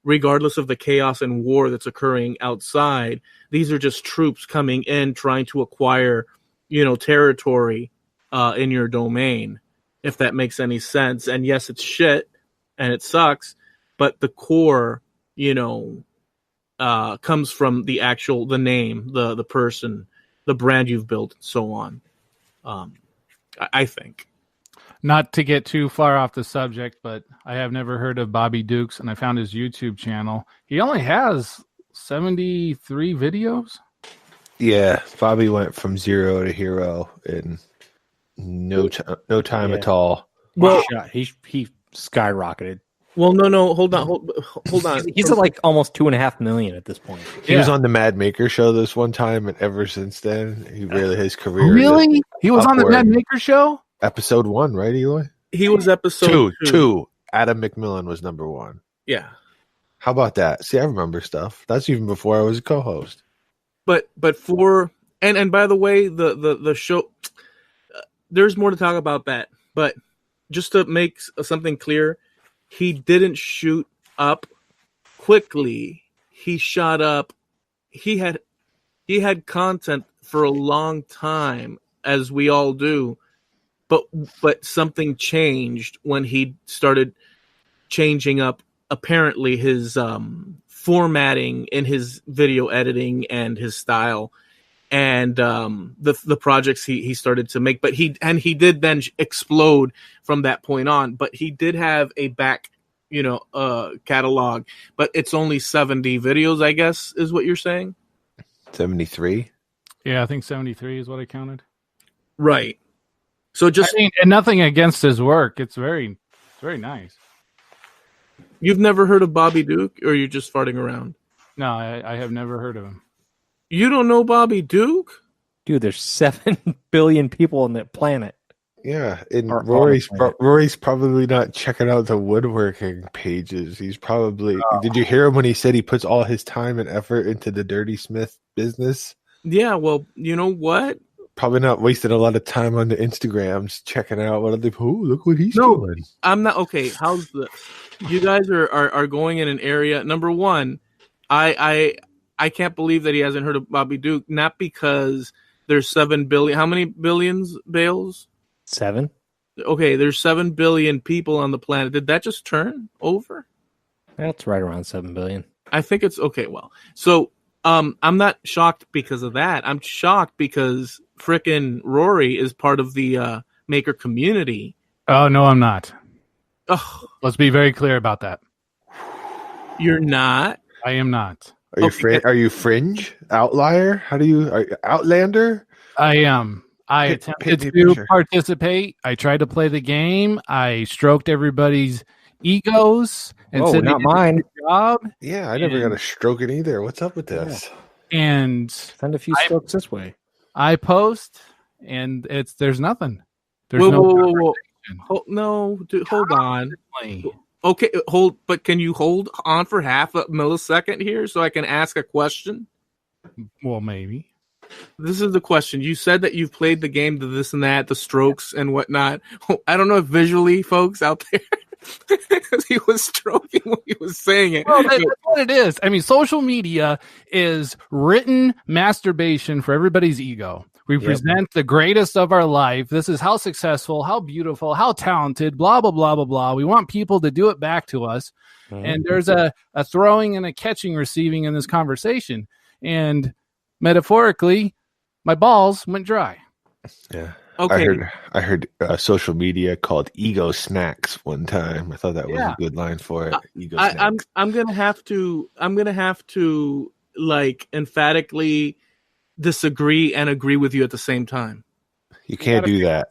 regardless of the chaos and war that's occurring outside. These are just troops coming in, trying to acquire, territory in your domain, if that makes any sense. And yes, it's shit and it sucks, but the core, comes from the name, the person, the brand you've built, and so on. I think. Not to get too far off the subject, but I have never heard of Bobby Dukes, and I found his YouTube channel. He only has 73 videos. Yeah, Bobby went from 0 to hero in no time at all. Well, he skyrocketed. Well, no, hold on. He's at like almost 2.5 million at this point. He was on the Mad Maker show this one time, and ever since then, his career. Really? He was on the Mad Maker show? Episode 1, right, Eloy? He was episode 2. Adam McMillan was number 1. Yeah. How about that? See, I remember stuff. That's even before I was a co-host. But for and by the way, the show, there's more to talk about that. But just to make something clear, he didn't shoot up quickly. He shot up. He had content for a long time, as we all do. But something changed when he started changing up, apparently, his formatting in his video editing and his style, and the projects he started to make. But he did then explode from that point on. But he did have a back, catalog. But it's only 70 videos, I guess, is what you're saying. 73. Yeah, I think 73 is what I counted. Right. So and nothing against his work. It's very nice. You've never heard of Bobby Duke, or you're just farting around? No, I have never heard of him. You don't know Bobby Duke? Dude, there's 7 billion people on the planet. Yeah, and Rory's probably not checking out the woodworking pages. He's probably. Did you hear him when he said he puts all his time and effort into the Dirty Smith business? Yeah, well, you know what? Probably not wasting a lot of time on the Instagrams checking out what other people. Look what he's doing. I'm not okay. How's this? You guys are going in an area. Number one, I can't believe that he hasn't heard of Bobby Duke. Not because there's 7 billion. How many billions, Bales? 7. Okay, there's 7 billion people on the planet. Did that just turn over? That's right around 7 billion. I think it's okay. Well, so I'm not shocked because of that. I'm shocked because frickin' Rory is part of the maker community. Oh no, I'm not. Oh, let's be very clear about that. You're not. I am not. Are you fringe outlier? Outlander? I am. I attempted to participate. I tried to play the game. I stroked everybody's egos and said, not mine. Job. Yeah, I never got a stroke in either. What's up with this? Yeah. And send a few strokes this way. I post, and there's nothing. There's whoa. No, dude, hold on. Okay, but can you hold on for half a millisecond here so I can ask a question? Well, maybe. This is the question. You said that you've played the game, the this and that, the strokes and whatnot. I don't know if visually, folks out there, because he was stroking when he was saying it. Well, that's what it is. I mean, social media is written masturbation for everybody's ego. We present the greatest of our life. This is how successful, how beautiful, how talented, blah, blah, blah, blah, blah. We want people to do it back to us. Mm-hmm. And there's a throwing and a catching, receiving in this conversation. And metaphorically, my balls went dry. Yeah. Okay. I heard social media called ego snacks one time. I thought that was a good line for it. Ego snacks. I'm gonna have to like emphatically disagree and agree with you at the same time. You can't do that.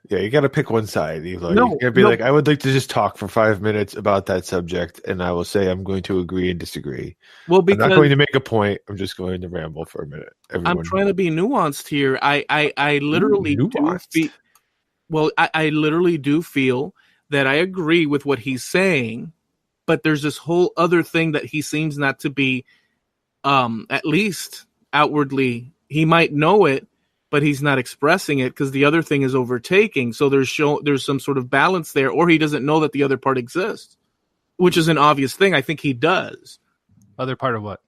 Yeah, you got to pick one side. You can't be like, I would like to just talk for 5 minutes about that subject, and I will say I'm going to agree and disagree. Well, because I'm not going to make a point. I'm just going to ramble for a minute. I'm trying to be nuanced here. I literally I literally do feel that I agree with what he's saying, but there's this whole other thing that he seems not to be, at least outwardly, he might know it, but he's not expressing it because the other thing is overtaking. So there's some sort of balance there, or he doesn't know that the other part exists, which is an obvious thing. I think he does. Other part of what?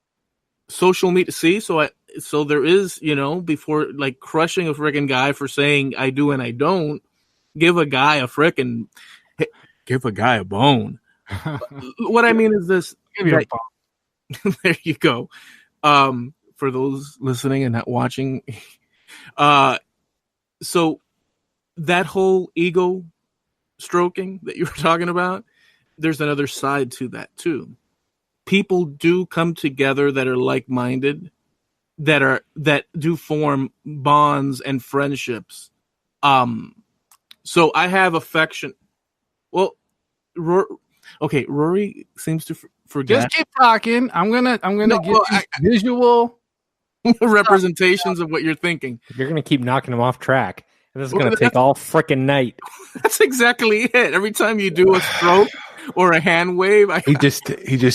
Social media. See, so there is, before like crushing a freaking guy for saying I do and I don't, give a guy a bone. what I mean is this. Give you a That, there you go. For those listening and not watching, so that whole ego stroking that you were talking about, there's another side to that too. People do come together that are like-minded, that do form bonds and friendships. So I have affection. Well, Rory seems to forget. Just keep talking. I'm gonna give you visual representations of what you're thinking. You're gonna keep knocking him off track, and this is gonna take all freaking night. That's exactly it. Every time you do a stroke or a hand wave, he just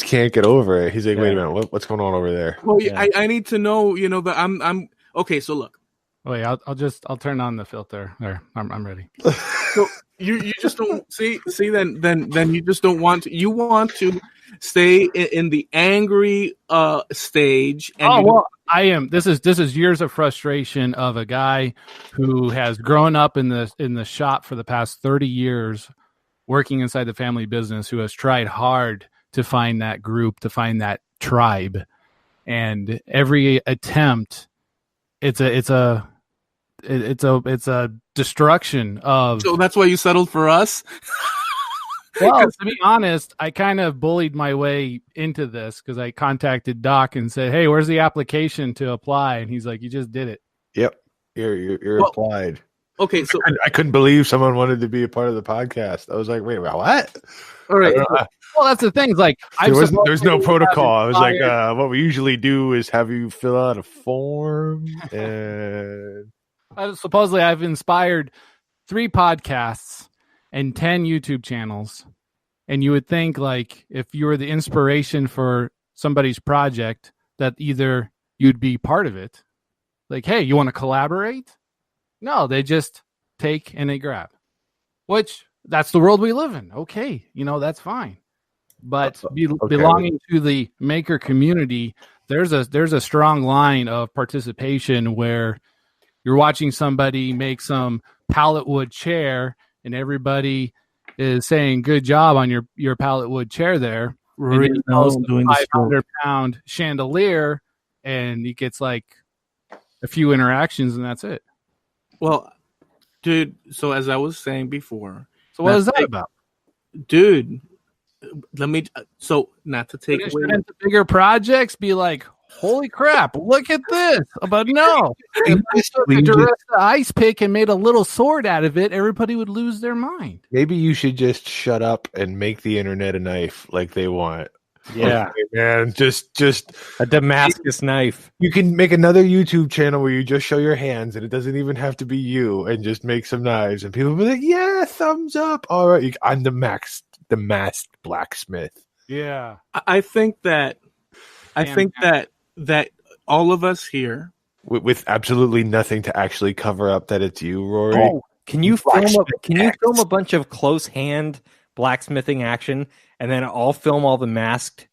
can't get over it. He's like, wait a minute, what's going on over there? Well, I need to know. That I'm okay. So look. Wait, I'll turn on the filter. There, I'm ready. So you just don't see then you just don't want to. You want to stay in the angry stage. And I am. This is years of frustration of a guy who has grown up in the shop for the past 30 years, working inside the family business, who has tried hard to find that group, to find that tribe, and every attempt, it's a destruction of. So that's why you settled for us. Well, to be honest, I kind of bullied my way into this because I contacted Doc and said, "Hey, where's the application to apply?" And he's like, "You just did it." Yep, you're applied. Okay, so I couldn't believe someone wanted to be a part of the podcast. I was like, wait, what? All right. Well, that's the thing. It's like there's no protocol. I was like, what we usually do is have you fill out a form, and supposedly I've inspired 3 podcasts and 10 YouTube channels. And you would think, like, if you were the inspiration for somebody's project, that either you'd be part of it. Like, hey, you want to collaborate? No, they just take and they grab. Which, that's the world we live in. Okay, that's fine. But belonging to the maker community, there's a strong line of participation where you're watching somebody make some pallet wood chair, and everybody is saying good job on your pallet wood chair there. Rory knows doing the 500-pound chandelier, and he gets like a few interactions, and that's it. Well, dude, so as I was saying before, so what is that about? Dude, not to take away into bigger projects, be like, holy crap, look at this. But no, if I took the ice pick and made a little sword out of it, everybody would lose their mind. Maybe you should just shut up and make the internet a knife like they want. Yeah, okay, man, just a Damascus knife. You can make another YouTube channel where you just show your hands, and it doesn't even have to be you, and just make some knives, and people will be like, "Yeah, thumbs up." All right, I'm the masked blacksmith. Yeah, I think that all of us here, with absolutely nothing to actually cover up that it's you, Rory. Oh, can you film a bunch of close hand blacksmithing action, and then I'll film all the masked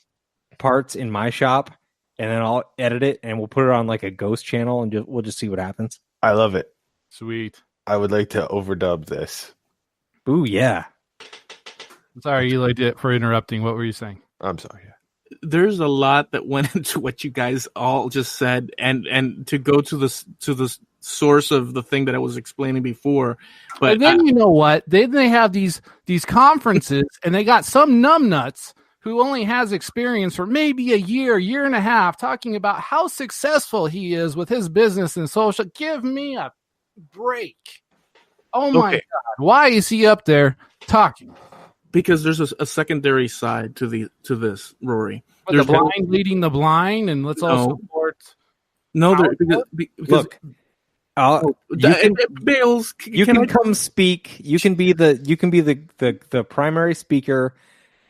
parts in my shop, and then I'll edit it, and we'll put it on like a ghost channel, and we'll just see what happens. I love it. Sweet. I would like to overdub this. Ooh, yeah. Sorry, Eloy, for interrupting. What were you saying? I'm sorry. There's a lot that went into what you guys all just said, and to go to the source of the thing that I was explaining before. But then you know what? They have these conferences, and they got some numbnuts who only has experience for maybe a year and a half, talking about how successful he is with his business and social. Give me a break. Oh my God. Why is he up there talking? Because there's a secondary side to this, Rory. The blind leading the blind, and let's all support. No, because Bales, you can come speak. You can be the primary speaker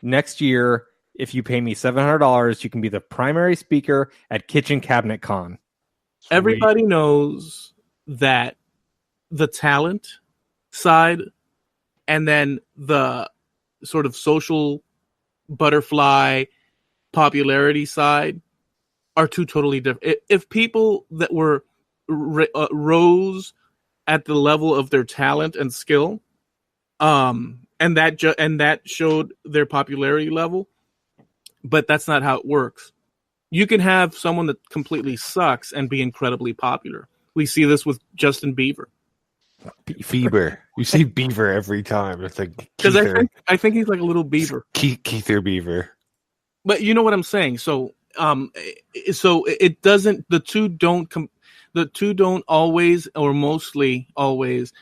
next year. If you pay me $700, you can be the primary speaker at Kitchen Cabinet Con. Sweet. Everybody knows that the talent side, and then the sort of social butterfly popularity side are two totally different. If people that were rose at the level of their talent and skill, and that showed their popularity level. But that's not how it works. You can have someone that completely sucks and be incredibly popular. We see this with Justin Bieber. Bieber. You say Beaver every time. It's like because I think he's like a little beaver. Keither Beaver. But you know what I'm saying. So it doesn't. The two don't always or mostly always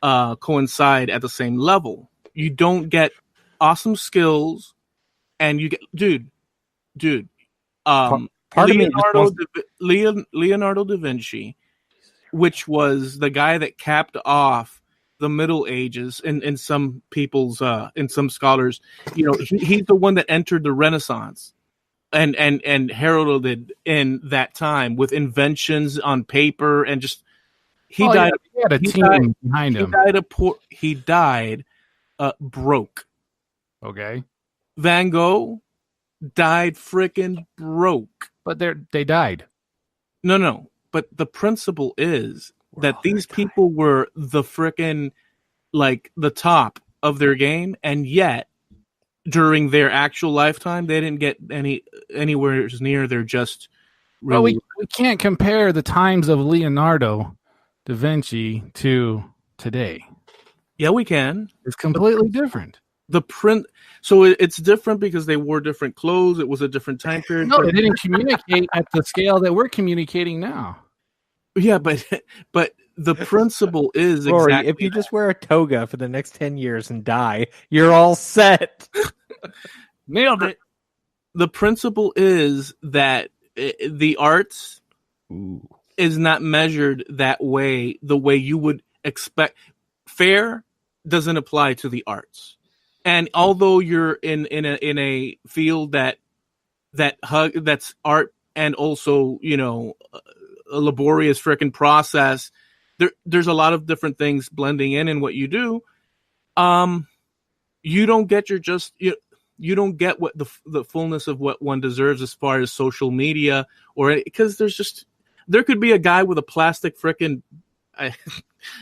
coincide at the same level. You don't get awesome skills, and you get dude. Part Leonardo da Vinci, which was the guy that capped off the Middle Ages in some people's in some scholars, he's the one that entered the Renaissance and heralded in that time with inventions on paper and just he died behind him. He died broke. Okay. Van Gogh died freaking broke. But they died. No. But the principle is that these people were the freaking like the top of their game, and yet during their actual lifetime, they didn't get anywhere near their just. Really. Well, we can't compare the times of Leonardo da Vinci to today. Yeah, we can. It's completely different. So it's different because they wore different clothes. It was a different time period. No, they didn't communicate at the scale that we're communicating now. Yeah, but the principle is Rory, exactly if you just wear a toga for the next 10 years and die, you're all set. Nailed it. The principle is that the arts is not measured that way, the way you would expect. Fair doesn't apply to the arts. And although you're in a field that's art and also, a laborious freaking process, there's a lot of different things blending in what you do. You don't get you don't get what the fullness of what one deserves as far as social media because there could be a guy with a plastic freaking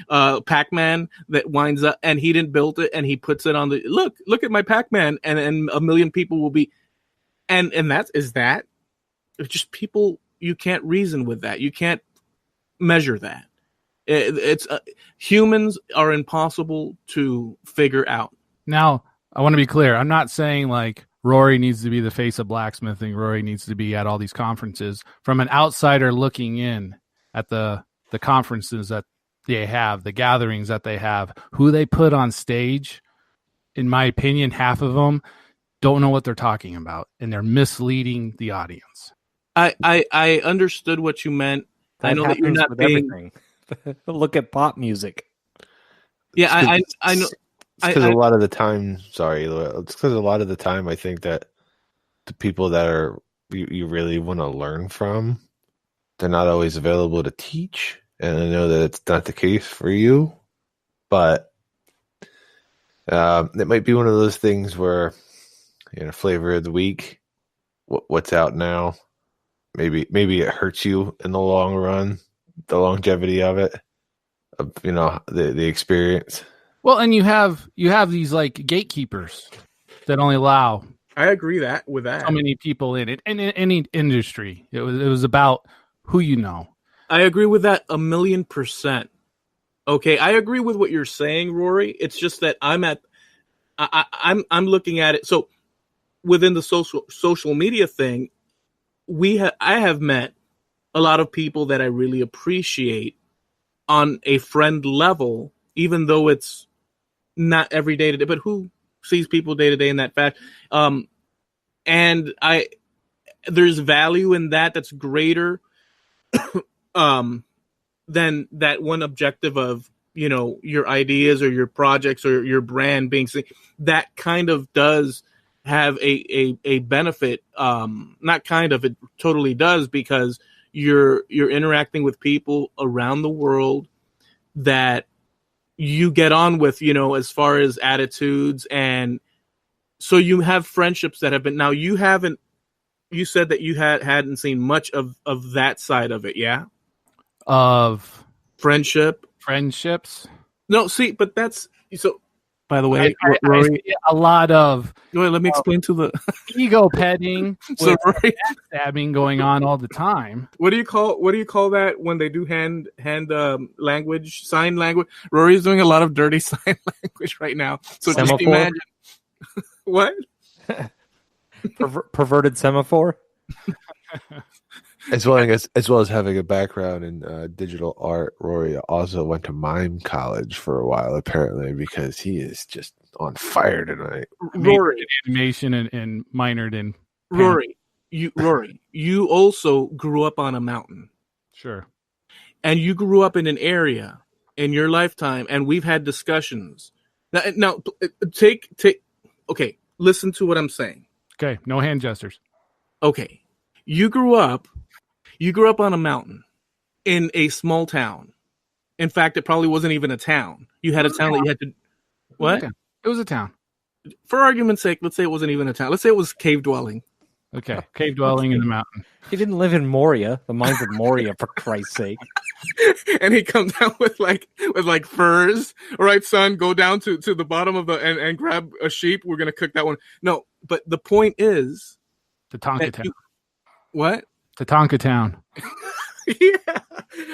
Pac-Man that winds up and he didn't build it and he puts it on the look at my Pac-Man and a million people will be and it's just people. You can't reason with that. You can't measure that. It's humans are impossible to figure out. Now, I want to be clear. I'm not saying like Rory needs to be the face of blacksmithing. Rory needs to be at all these conferences. From an outsider looking in at the conferences that they have, the gatherings that they have, who they put on stage, in my opinion, half of them don't know what they're talking about, and they're misleading the audience. I understood what you meant. I know that you're not being. Everything. Look at pop music. Yeah, I know. Because a lot of the time, it's because a lot of the time I think that the people that are you really want to learn from, they're not always available to teach. And I know that it's not the case for you, but it might be one of those things where, flavor of the week, what's out now. Maybe it hurts you in the long run, the longevity of it, the experience. Well, and you have these like gatekeepers that only allow. I agree with that. So many people in it, and in any industry, it was about who you know. I agree with that 1,000,000%. Okay, I agree with what you're saying, Rory. It's just that I'm looking at it. So within the social media thing. I have met a lot of people that I really appreciate on a friend level, even though it's not every day to day, but who sees people day to day in that fashion? And there's value in that's greater than that one objective of, your ideas or your projects or your brand being seen. That kind of does have a benefit, not kind of, it totally does, because you're interacting with people around the world that you get on with, as far as attitudes, and so you have friendships that have been. Now you said that you hadn't seen much of that side of it, yeah, of friendships. No, see, but that's so. By the way, I see a lot of. Wait, let me explain to the ego petting, so Rory, stabbing going on all the time. What do you call that when they do hand language, sign language? Rory's doing a lot of dirty sign language right now. So semaphore? Just imagine what perverted semaphore. As well as having a background in digital art, Rory also went to mime college for a while, apparently, because he is just on fire tonight. Rory, animation and minored in Rory, you also grew up on a mountain. Sure. And you grew up in an area in your lifetime, and we've had discussions. Now take. Okay, listen to what I'm saying. Okay, no hand gestures. Okay, you grew up on a mountain in a small town. In fact, it probably wasn't even a town. You had a town that you had to. What? It was a town. For argument's sake, let's say it wasn't even a town. Let's say it was cave dwelling. Okay, cave dwelling in the mountain. He didn't live in Moria, the mines of Moria, for Christ's sake. And he comes down with furs. All right, son, go down to the bottom of and grab a sheep. We're gonna cook that one. No, but the point is, Tatanka Town. What? Tatanka Town. Yeah,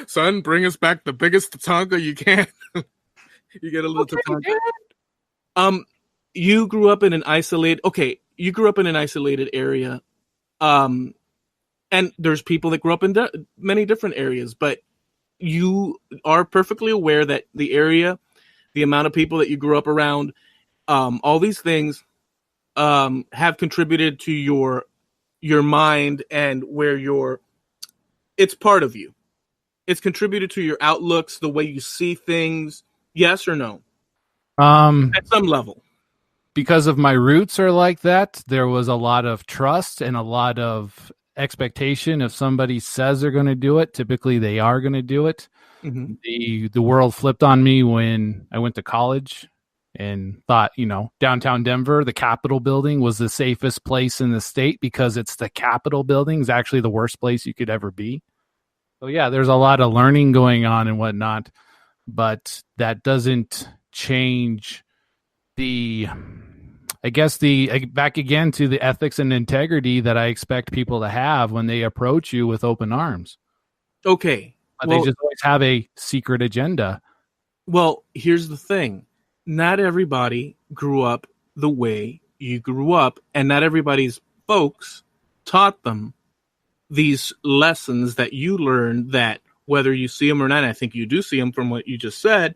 son, bring us back the biggest Tatanka you can. You get a little Tatanka. You grew up in an isolated. Okay, you grew up in an isolated area. And there's people that grew up in many different areas, but you are perfectly aware that the area, the amount of people that you grew up around, all these things have contributed to your mind and where it's part of you. It's contributed to your outlooks, the way you see things. Yes or no? At some level. Because of my roots are like that, there was a lot of trust and a lot of expectation. If somebody says they're going to do it, typically they are going to do it. Mm-hmm. The world flipped on me when I went to college and thought, downtown Denver, the Capitol building was the safest place in the state because it's the Capitol building is actually the worst place you could ever be. So yeah, there's a lot of learning going on and whatnot, but that doesn't change back again to the ethics and integrity that I expect people to have when they approach you with open arms. Okay. But they just always have a secret agenda. Well, here's the thing. Not everybody grew up the way you grew up, and not everybody's folks taught them these lessons that you learned that whether you see them or not, I think you do see them from what you just said,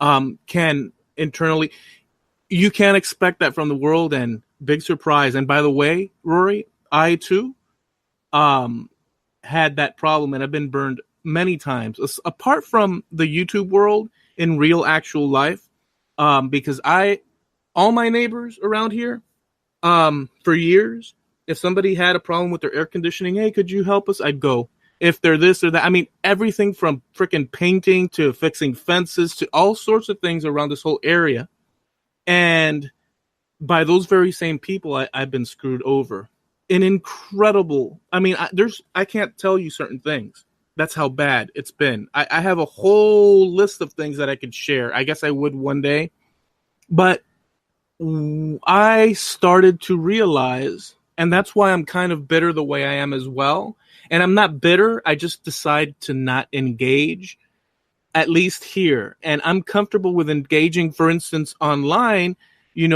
can internally... You can't expect that from the world, and big surprise. And by the way, Rory, I too had that problem, and I've been burned many times. Apart from the YouTube world, in real actual life, because all my neighbors around here, for years, if somebody had a problem with their air conditioning, hey, could you help us? I'd go. If they're this or that, I mean, everything from freaking painting to fixing fences to all sorts of things around this whole area. And by those very same people, I've been screwed over. An incredible, I mean, I can't tell you certain things. That's how bad it's been. I have a whole list of things that I could share. I guess I would one day. But I started to realize, and that's why I'm kind of bitter the way I am as well. And I'm not bitter. I just decide to not engage. At least here, and I'm comfortable with engaging. For instance, online, you're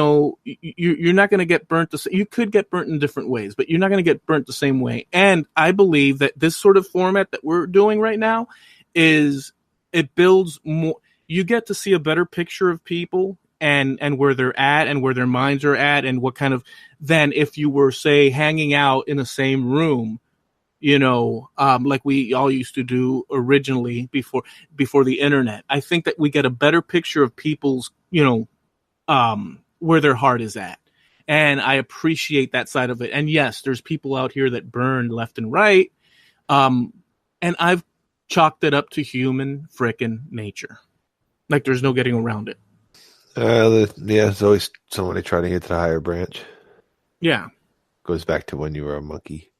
not going to get burnt. You could get burnt in different ways, but you're not going to get burnt the same way. And I believe that this sort of format that we're doing right now it builds more. You get to see a better picture of people and where they're at and where their minds are at and what kind of, than if you were, say, hanging out in the same room. Like we all used to do originally before the internet. I think that we get a better picture of people's, where their heart is at. And I appreciate that side of it. And yes, there's people out here that burn left and right. And I've chalked it up to human frickin' nature. Like there's no getting around it. There's always somebody trying to get to the higher branch. Yeah. Goes back to when you were a monkey.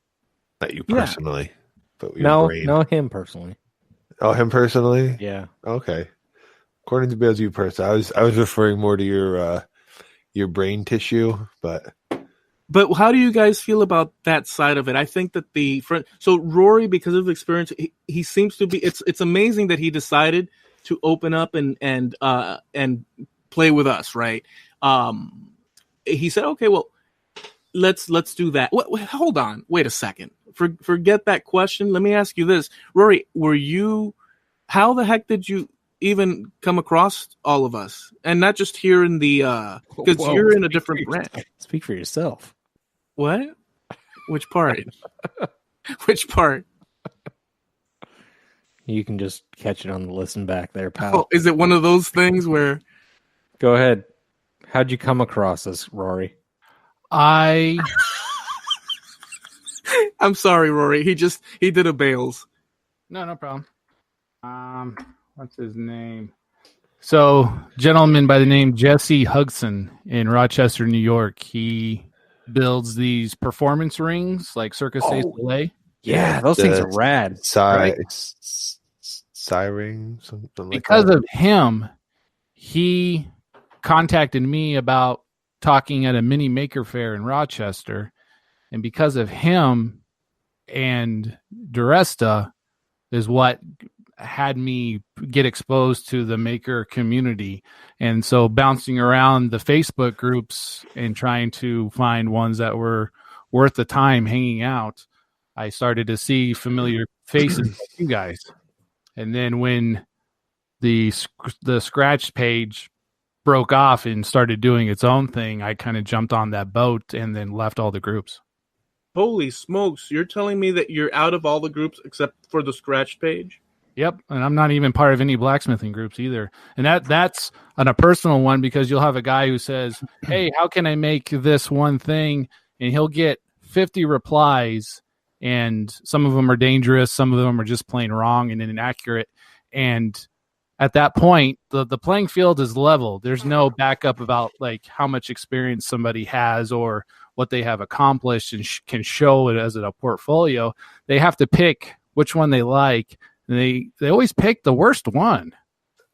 Not you personally, but your brain. No, him personally. Oh, him personally? Yeah. Okay. According to Bales, you person, I was referring more to your brain tissue, but how do you guys feel about that side of it? I think that so Rory, because of experience, he seems to be. It's amazing that he decided to open up and play with us, right? He said, "Okay, well, let's do that." Hold on, wait a second. Forget that question. Let me ask you this, Rory: how the heck did you even come across all of us, and not just here in the because you're in a different brand? Speak for yourself. What? Which part? Which part? You can just catch it on the listen back there, pal. Oh, is it one of those things where? Go ahead. How'd you come across us, Rory? I'm sorry, Rory. He did a Bales. No problem. What's his name? So, gentleman by the name Jesse Hugson in Rochester, New York. He builds these performance rings like Circus du Soleil. Yeah, those things are rad. Ring, something like because that. of him, he contacted me about talking at a mini maker fair in Rochester. And because of him and Duresta is what had me get exposed to the maker community. And so bouncing around the Facebook groups and trying to find ones that were worth the time hanging out, I started to see familiar faces like you guys. And then when the scratch page broke off and started doing its own thing, I kind of jumped on that boat and then left all the groups. Holy smokes. You're telling me that you're out of all the groups except for the scratch page? Yep, and I'm not even part of any blacksmithing groups either. And that's on a personal one, because you'll have a guy who says, hey, how can I make this one thing? And he'll get 50 replies, and some of them are dangerous, some of them are just plain wrong and inaccurate. And at that point, the playing field is level. There's no backup about like how much experience somebody has or what they have accomplished and can show it as a portfolio. They have to pick which one they like. And they always pick the worst one.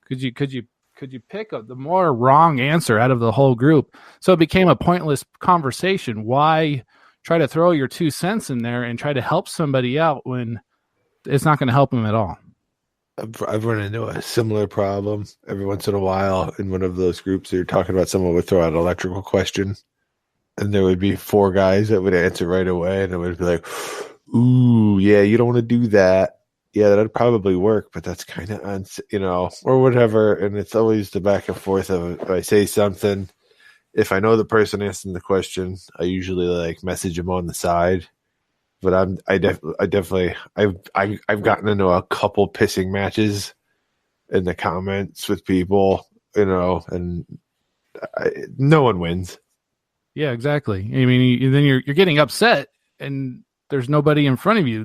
Could you pick the more wrong answer out of the whole group? So it became a pointless conversation. Why try to throw your 2 cents in there and try to help somebody out when it's not going to help them at all? I've run into a similar problem every once in a while in one of those groups. You're talking about someone would throw out an electrical question, and there would be 4 guys that would answer right away, and it would be like, ooh, yeah, you don't want to do that. Yeah, that'd probably work, but that's kind of, or whatever. And it's always the back and forth of, if I say something, if I know the person asking the question, I usually like message them on the side. But I've gotten into a couple pissing matches in the comments with people, and no one wins. Yeah, exactly. I mean, then you're getting upset, and there's nobody in front of you.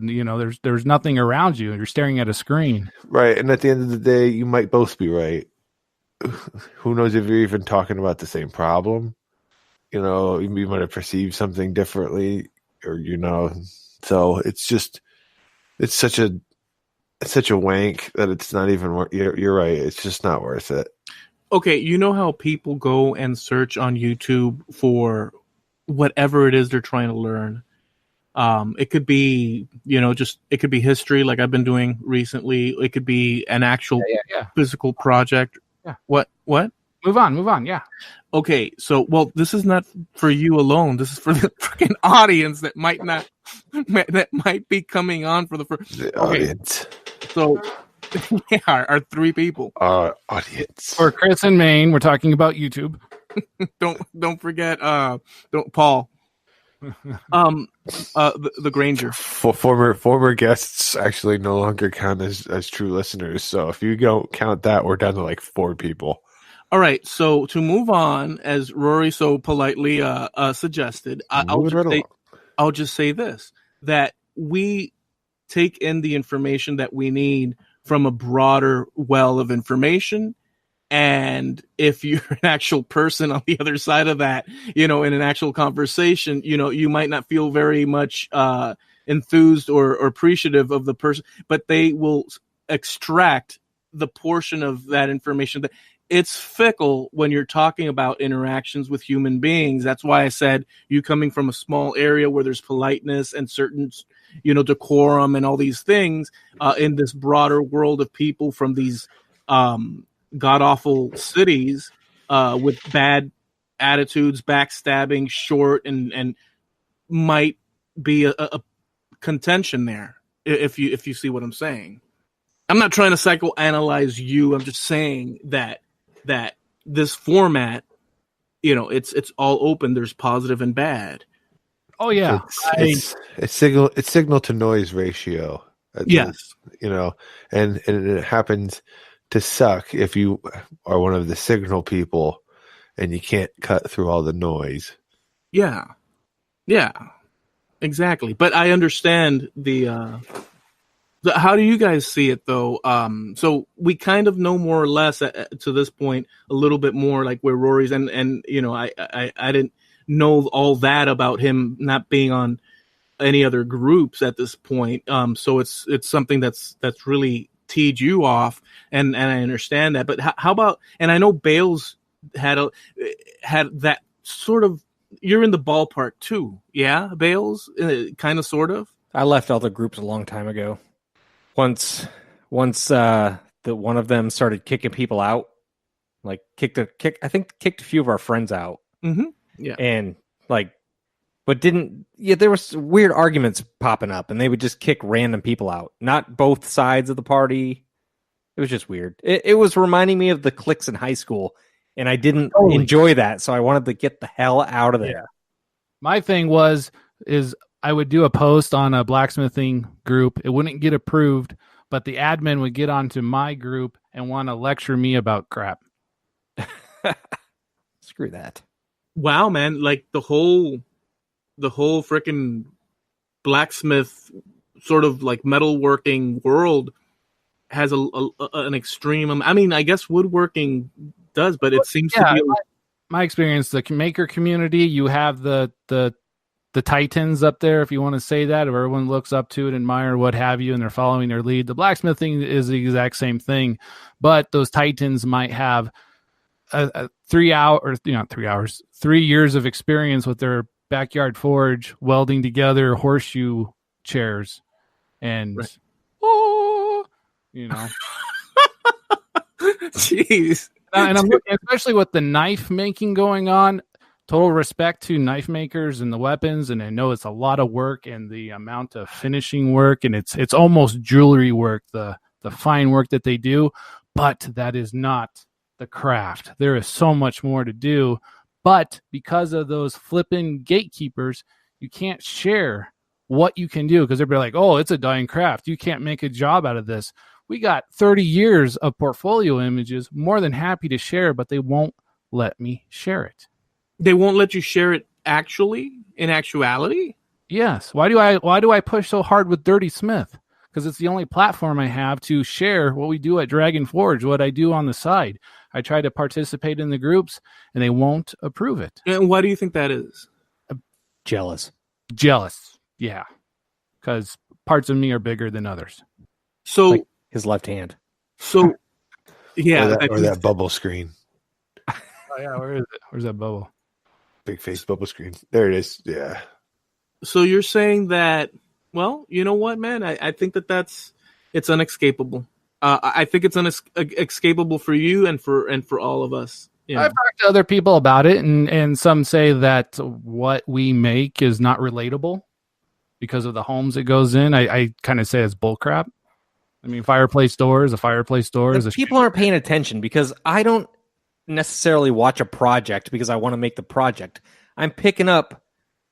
There's nothing around you, and you're staring at a screen. Right, and at the end of the day, you might both be right. Who knows if you're even talking about the same problem? You might have perceived something differently, or So it's such a wank that it's not even. You're right. It's just not worth it. Okay, you know how people go and search on YouTube for whatever it is they're trying to learn. It could be, it could be history like I've been doing recently. It could be an actual physical project. Yeah. What? Move on. Yeah. Okay. So, this is not for you alone. This is for the freaking audience that might be coming on for the first. The audience. So, our 3 people. Our audience. For Chris and Maine, we're talking about YouTube. Don't forget. Paul. The Granger. Former guests actually no longer count as true listeners. So if you don't count that, we're down to like 4 people. All right. So to move on, as Rory so politely suggested, I'll just say this: that we take in the information that we need from a broader well of information. And if you're an actual person on the other side of that, in an actual conversation, you might not feel very much enthused or appreciative of the person, but they will extract the portion of that information that it's fickle when you're talking about interactions with human beings. That's why I said you coming from a small area where there's politeness and certain, decorum and all these things in this broader world of people from these god-awful cities with bad attitudes, backstabbing, short, and might be a contention there, if you see what I'm saying. I'm not trying to psychoanalyze you. I'm just saying that this format, it's all open. There's positive and bad. Oh yeah, it's signal to noise ratio. Yes, and it happens to suck if you are one of the signal people and you can't cut through all the noise. Yeah, exactly. But I understand the how do you guys see it though? So we kind of know more or less to this point a little bit more, like where Rory's and I didn't know all that about him not being on any other groups at this point. So it's something that's really teed you off, and I understand that. But how about? And I know Bales had that sort of. You're in the ballpark too, yeah, Bales, kind of, sort of. I left all the groups a long time ago. Once the one of them started kicking people out, like kicked a few of our friends out. Mm-hmm. Yeah, and but didn't. Yeah, there was weird arguments popping up, and they would just kick random people out. Not both sides of the party. It was just weird. It was reminding me of the cliques in high school, and I didn't enjoy that, so I wanted to get the hell out of there. Yeah. My thing is I would do a post on a blacksmithing group. It wouldn't get approved, but the admin would get onto my group and want to lecture me about crap. Screw that. Wow, man! Like the whole freaking blacksmith sort of like metalworking world has an extreme. I mean, I guess woodworking does, but it seems to be my experience. The maker community, you have the titans up there, if you want to say that, or everyone looks up to it, admire, what have you, and they're following their lead. The blacksmithing is the exact same thing, but those titans might have 3 years of experience with their backyard forge, welding together horseshoe chairs, and jeez. And I'm looking, especially with the knife making going on. Total respect to knife makers and the weapons, and I know it's a lot of work and the amount of finishing work, and it's almost jewelry work, the fine work that they do, but that is not the craft. There is so much more to do, but because of those flipping gatekeepers, you can't share what you can do because they'll be like, oh, it's a dying craft. You can't make a job out of this. We got 30 years of portfolio images, more than happy to share, but they won't let me share it. They won't let you share it in actuality? Yes. Why do I push so hard with Dirty Smith? Because it's the only platform I have to share what we do at Dragon Forge, what I do on the side. I try to participate in the groups, and they won't approve it. And why do you think that is? Jealous. Yeah. Because parts of me are bigger than others. So like his left hand. So, yeah. Or that bubble screen. Oh, yeah. Where is it? Where's that bubble? Big face bubble screen. There it is. Yeah. So you're saying that, well, you know what, man? I think it's unescapable. I think it's unescapable for you and for all of us. You know? I've talked to other people about it, and some say that what we make is not relatable because of the homes it goes in. I kind of say it's bullcrap. I mean, fireplace door is a fireplace door. People aren't paying attention because I don't necessarily watch a project because I want to make the project. I'm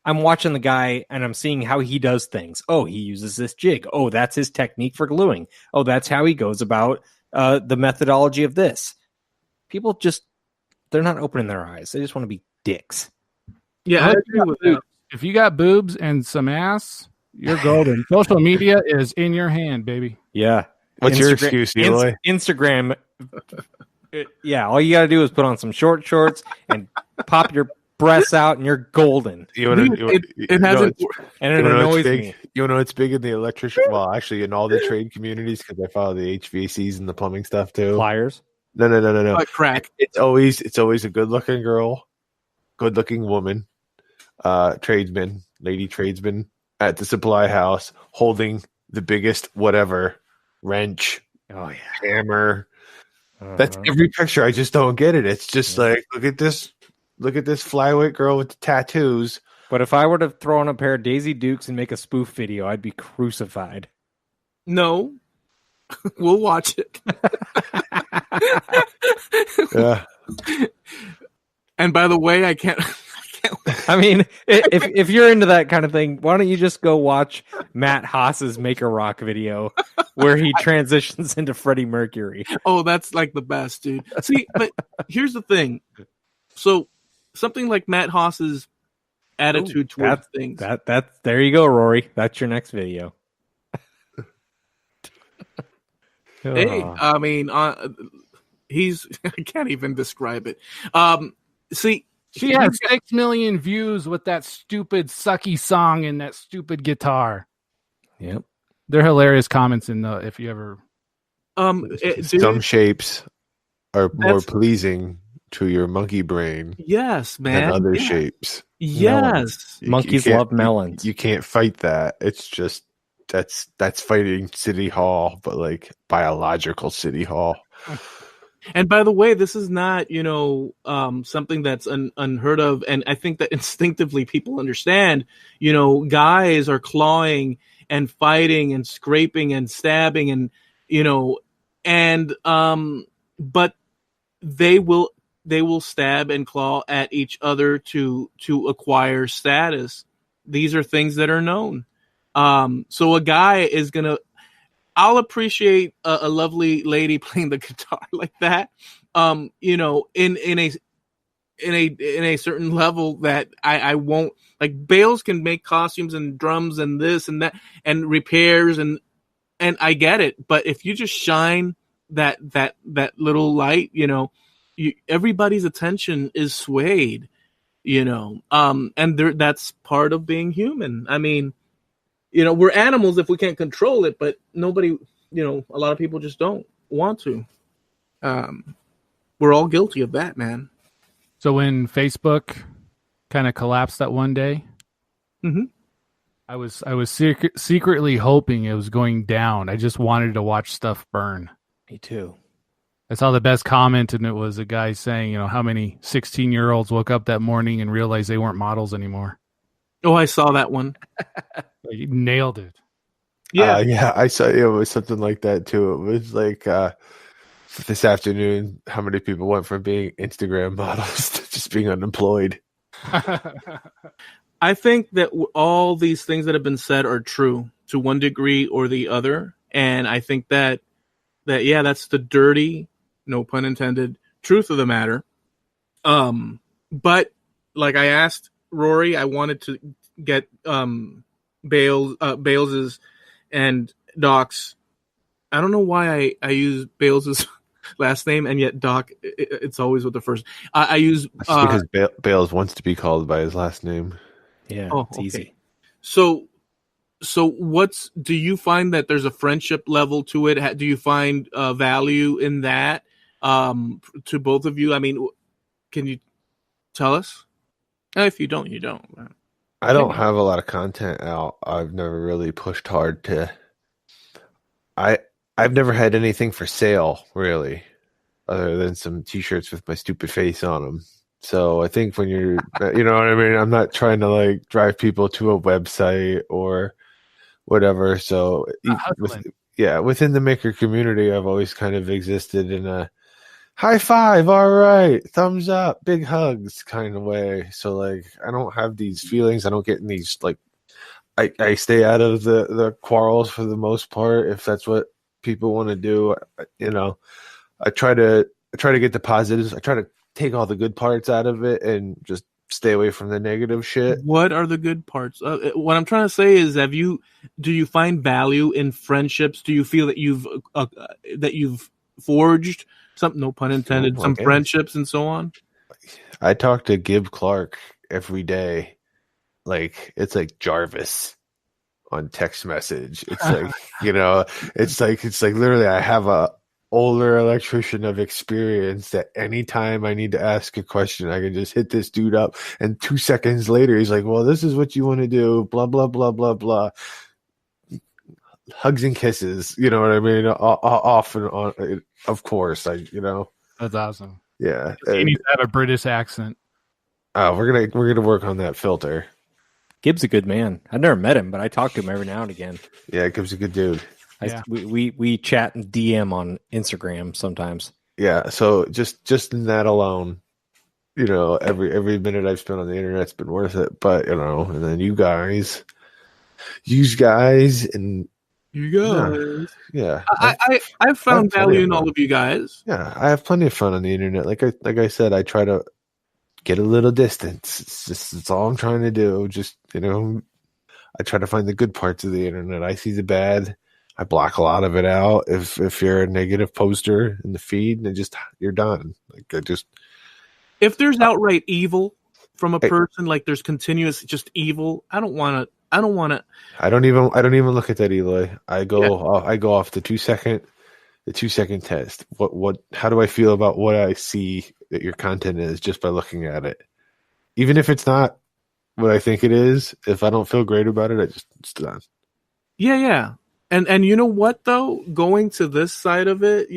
watching the guy and I'm seeing how he does things. Oh, he uses this jig. Oh, that's his technique for gluing. Oh, that's how he goes about the methodology of this. People they're not opening their eyes. They just want to be dicks. Yeah, I agree with that. If you got boobs and some ass, you're golden. Social media is in your hand, baby. Yeah. What's your excuse, Eloy? Instagram. Yeah, all you got to do is put on some short shorts and pop your breasts out and you're golden. It hasn't, and it annoys me. You know, it's big in the electrician. Well, actually, in all the trade communities, because I follow the HVACs and the plumbing stuff too. Pliers? No. like crack. It's always a good looking girl, good looking woman, tradesman, lady tradesman at the supply house holding the biggest whatever wrench, hammer. That's every picture. I just don't get it. It's just like, look at this flyweight girl with the tattoos. But if I were to throw on a pair of Daisy Dukes and make a spoof video, I'd be crucified. No, we'll watch it. Yeah. And by the way, I can't. I mean, if you're into that kind of thing, why don't you just go watch Matt Haas's Make a Rock video where he transitions into Freddie Mercury? Oh, that's like the best, dude. See, but here's the thing. So something like Matt Haas's attitude towards things. That there you go, Rory. That's your next video. Hey, I mean, he's I can't even describe it. See. She has 6 million views with that stupid sucky song and that stupid guitar. Yep. They're hilarious comments in the if you ever some shapes are more pleasing to your monkey brain. Yes, man. Than other shapes. Yes. Monkeys love melons. You can't fight that. It's just that's fighting City Hall, but like biological City Hall. And by the way, this is not, something that's unheard of. And I think that instinctively people understand, guys are clawing and fighting and scraping and stabbing and, but they will stab and claw at each other to acquire status. These are things that are known. So a guy is going to, I'll appreciate a lovely lady playing the guitar like that, in a certain level that I won't like. Bales can make costumes and drums and this and that and repairs and I get it. But if you just shine that little light, everybody's attention is swayed, and that's part of being human. I mean. We're animals if we can't control it, but nobody, a lot of people just don't want to. We're all guilty of that, man. So when Facebook kind of collapsed that one day, I was secretly hoping it was going down. I just wanted to watch stuff burn. Me too. I saw the best comment, and it was a guy saying, how many 16-year-olds woke up that morning and realized they weren't models anymore. Oh, I saw that one. You nailed it. Yeah, I saw it was something like that too. It was like this afternoon, how many people went from being Instagram models to just being unemployed? I think that all these things that have been said are true to one degree or the other, and I think that that's the dirty, no pun intended, truth of the matter. But like I asked Rory, I wanted to get Bales's and Doc's. I don't know why I use Bales's last name and yet Doc. It's always with the first. I use because Bales wants to be called by his last name. Yeah, it's easy. So do you find that there's a friendship level to it? Do you find value in that to both of you? I mean, can you tell us? If you don't, you don't. I don't have a lot of content out. I've never really pushed hard to. I've never had anything for sale really, other than some T-shirts with my stupid face on them. So I think when you're, you know what I mean. I'm not trying to like drive people to a website or whatever. So within the maker community, I've always kind of existed in a high five, all right, thumbs up, big hugs kind of way. So like I don't have these feelings. I don't get in these like I stay out of the quarrels for the most part. If that's what people want to do, I try to get the positives. I try to take all the good parts out of it and just stay away from the negative shit. What are the good parts? What I'm trying to say is, do you find value in friendships? Do you feel that you've forged some, no pun intended, some friendships and so on? I talk to Gib Clark every day. Like, it's like Jarvis on text message. It's like, it's like literally I have a older electrician of experience that anytime I need to ask a question, I can just hit this dude up, and 2 seconds later he's like, well, this is what you want to do, blah blah blah blah blah. Hugs and kisses, you know what I mean? Off and on, of course. That's awesome. Yeah, he needs to have a British accent. Oh, we're gonna work on that filter. Gibb's a good man. I've never met him, but I talk to him every now and again. Yeah, Gibb's a good dude. We chat and DM on Instagram sometimes. Yeah, so just in that alone, every minute I've spent on the internet's been worth it. But and then you guys, and yeah, I've found value in all of you guys. Yeah, I have plenty of fun on the internet. Like I said, I try to get a little distance. It's all I'm trying to do. Just I try to find the good parts of the internet. I see the bad. I block a lot of it out. If you're a negative poster in the feed, and you're done. If there's outright evil from a person, like there's continuous just evil, I don't want to. I don't even look at that, Eloy. I go off the 2 second test. How do I feel about what I see that your content is just by looking at it? Even if it's not what I think it is, if I don't feel great about it, it's done. Yeah. And you know what though? Going to this side of it,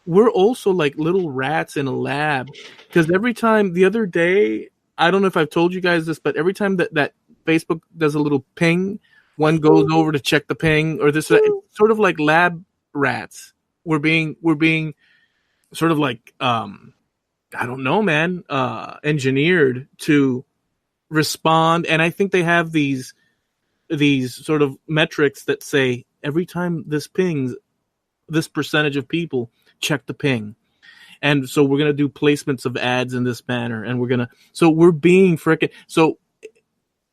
we're also like little rats in a lab, because every time, the other day, I don't know if I've told you guys this, but every time that Facebook does a little ping, one goes over to check the ping, or this sort of like lab rats. We're being sort of like I don't know, man, engineered to respond. And I think they have these sort of metrics that say every time this pings, this percentage of people check the ping. And so we're going to do placements of ads in this manner. And we're being frickin'. So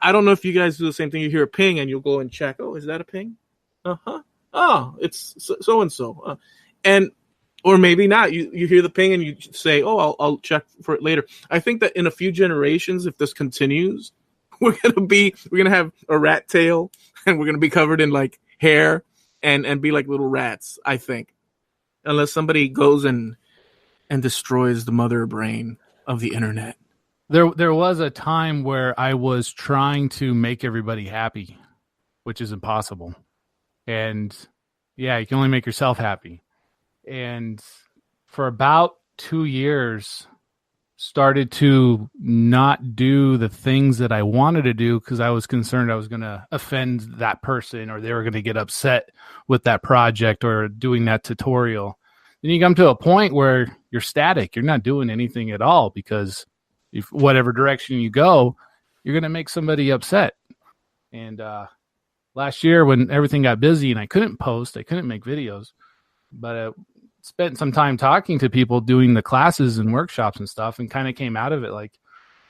I don't know if you guys do the same thing. You hear a ping and you'll go and check. Oh, is that a ping? Uh-huh. Oh, it's so-and-so. Or maybe not. You hear the ping and you say, oh, I'll check for it later. I think that in a few generations, if this continues, we're going to have a rat tail, and we're going to be covered in like hair and be like little rats, I think. Unless somebody goes and destroys the mother brain of the internet. There was a time where I was trying to make everybody happy, which is impossible. And yeah, you can only make yourself happy. And for about 2 years, started to not do the things that I wanted to do because I was concerned I was going to offend that person, or they were going to get upset with that project or doing that tutorial. Then you come to a point where you're static. You're not doing anything at all, because if whatever direction you go, you're going to make somebody upset. And last year when everything got busy and I couldn't post, I couldn't make videos, but I spent some time talking to people doing the classes and workshops and stuff, and kind of came out of it like,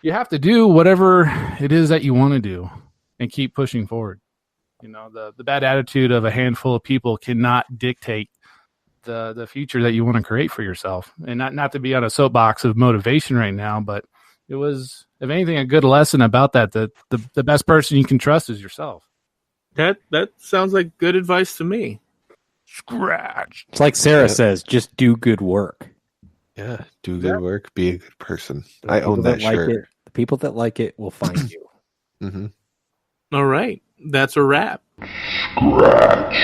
you have to do whatever it is that you want to do and keep pushing forward. The bad attitude of a handful of people cannot dictate the future that you want to create for yourself. And not to be on a soapbox of motivation right now, but it was, if anything, a good lesson about that the best person you can trust is yourself. That sounds like good advice to me. Scratch. It's like Sarah says, just do good work. Yeah, do good work, be a good person. I own that shirt. The people that like it will find you. Mm-hmm. All right, that's a wrap. Scratch.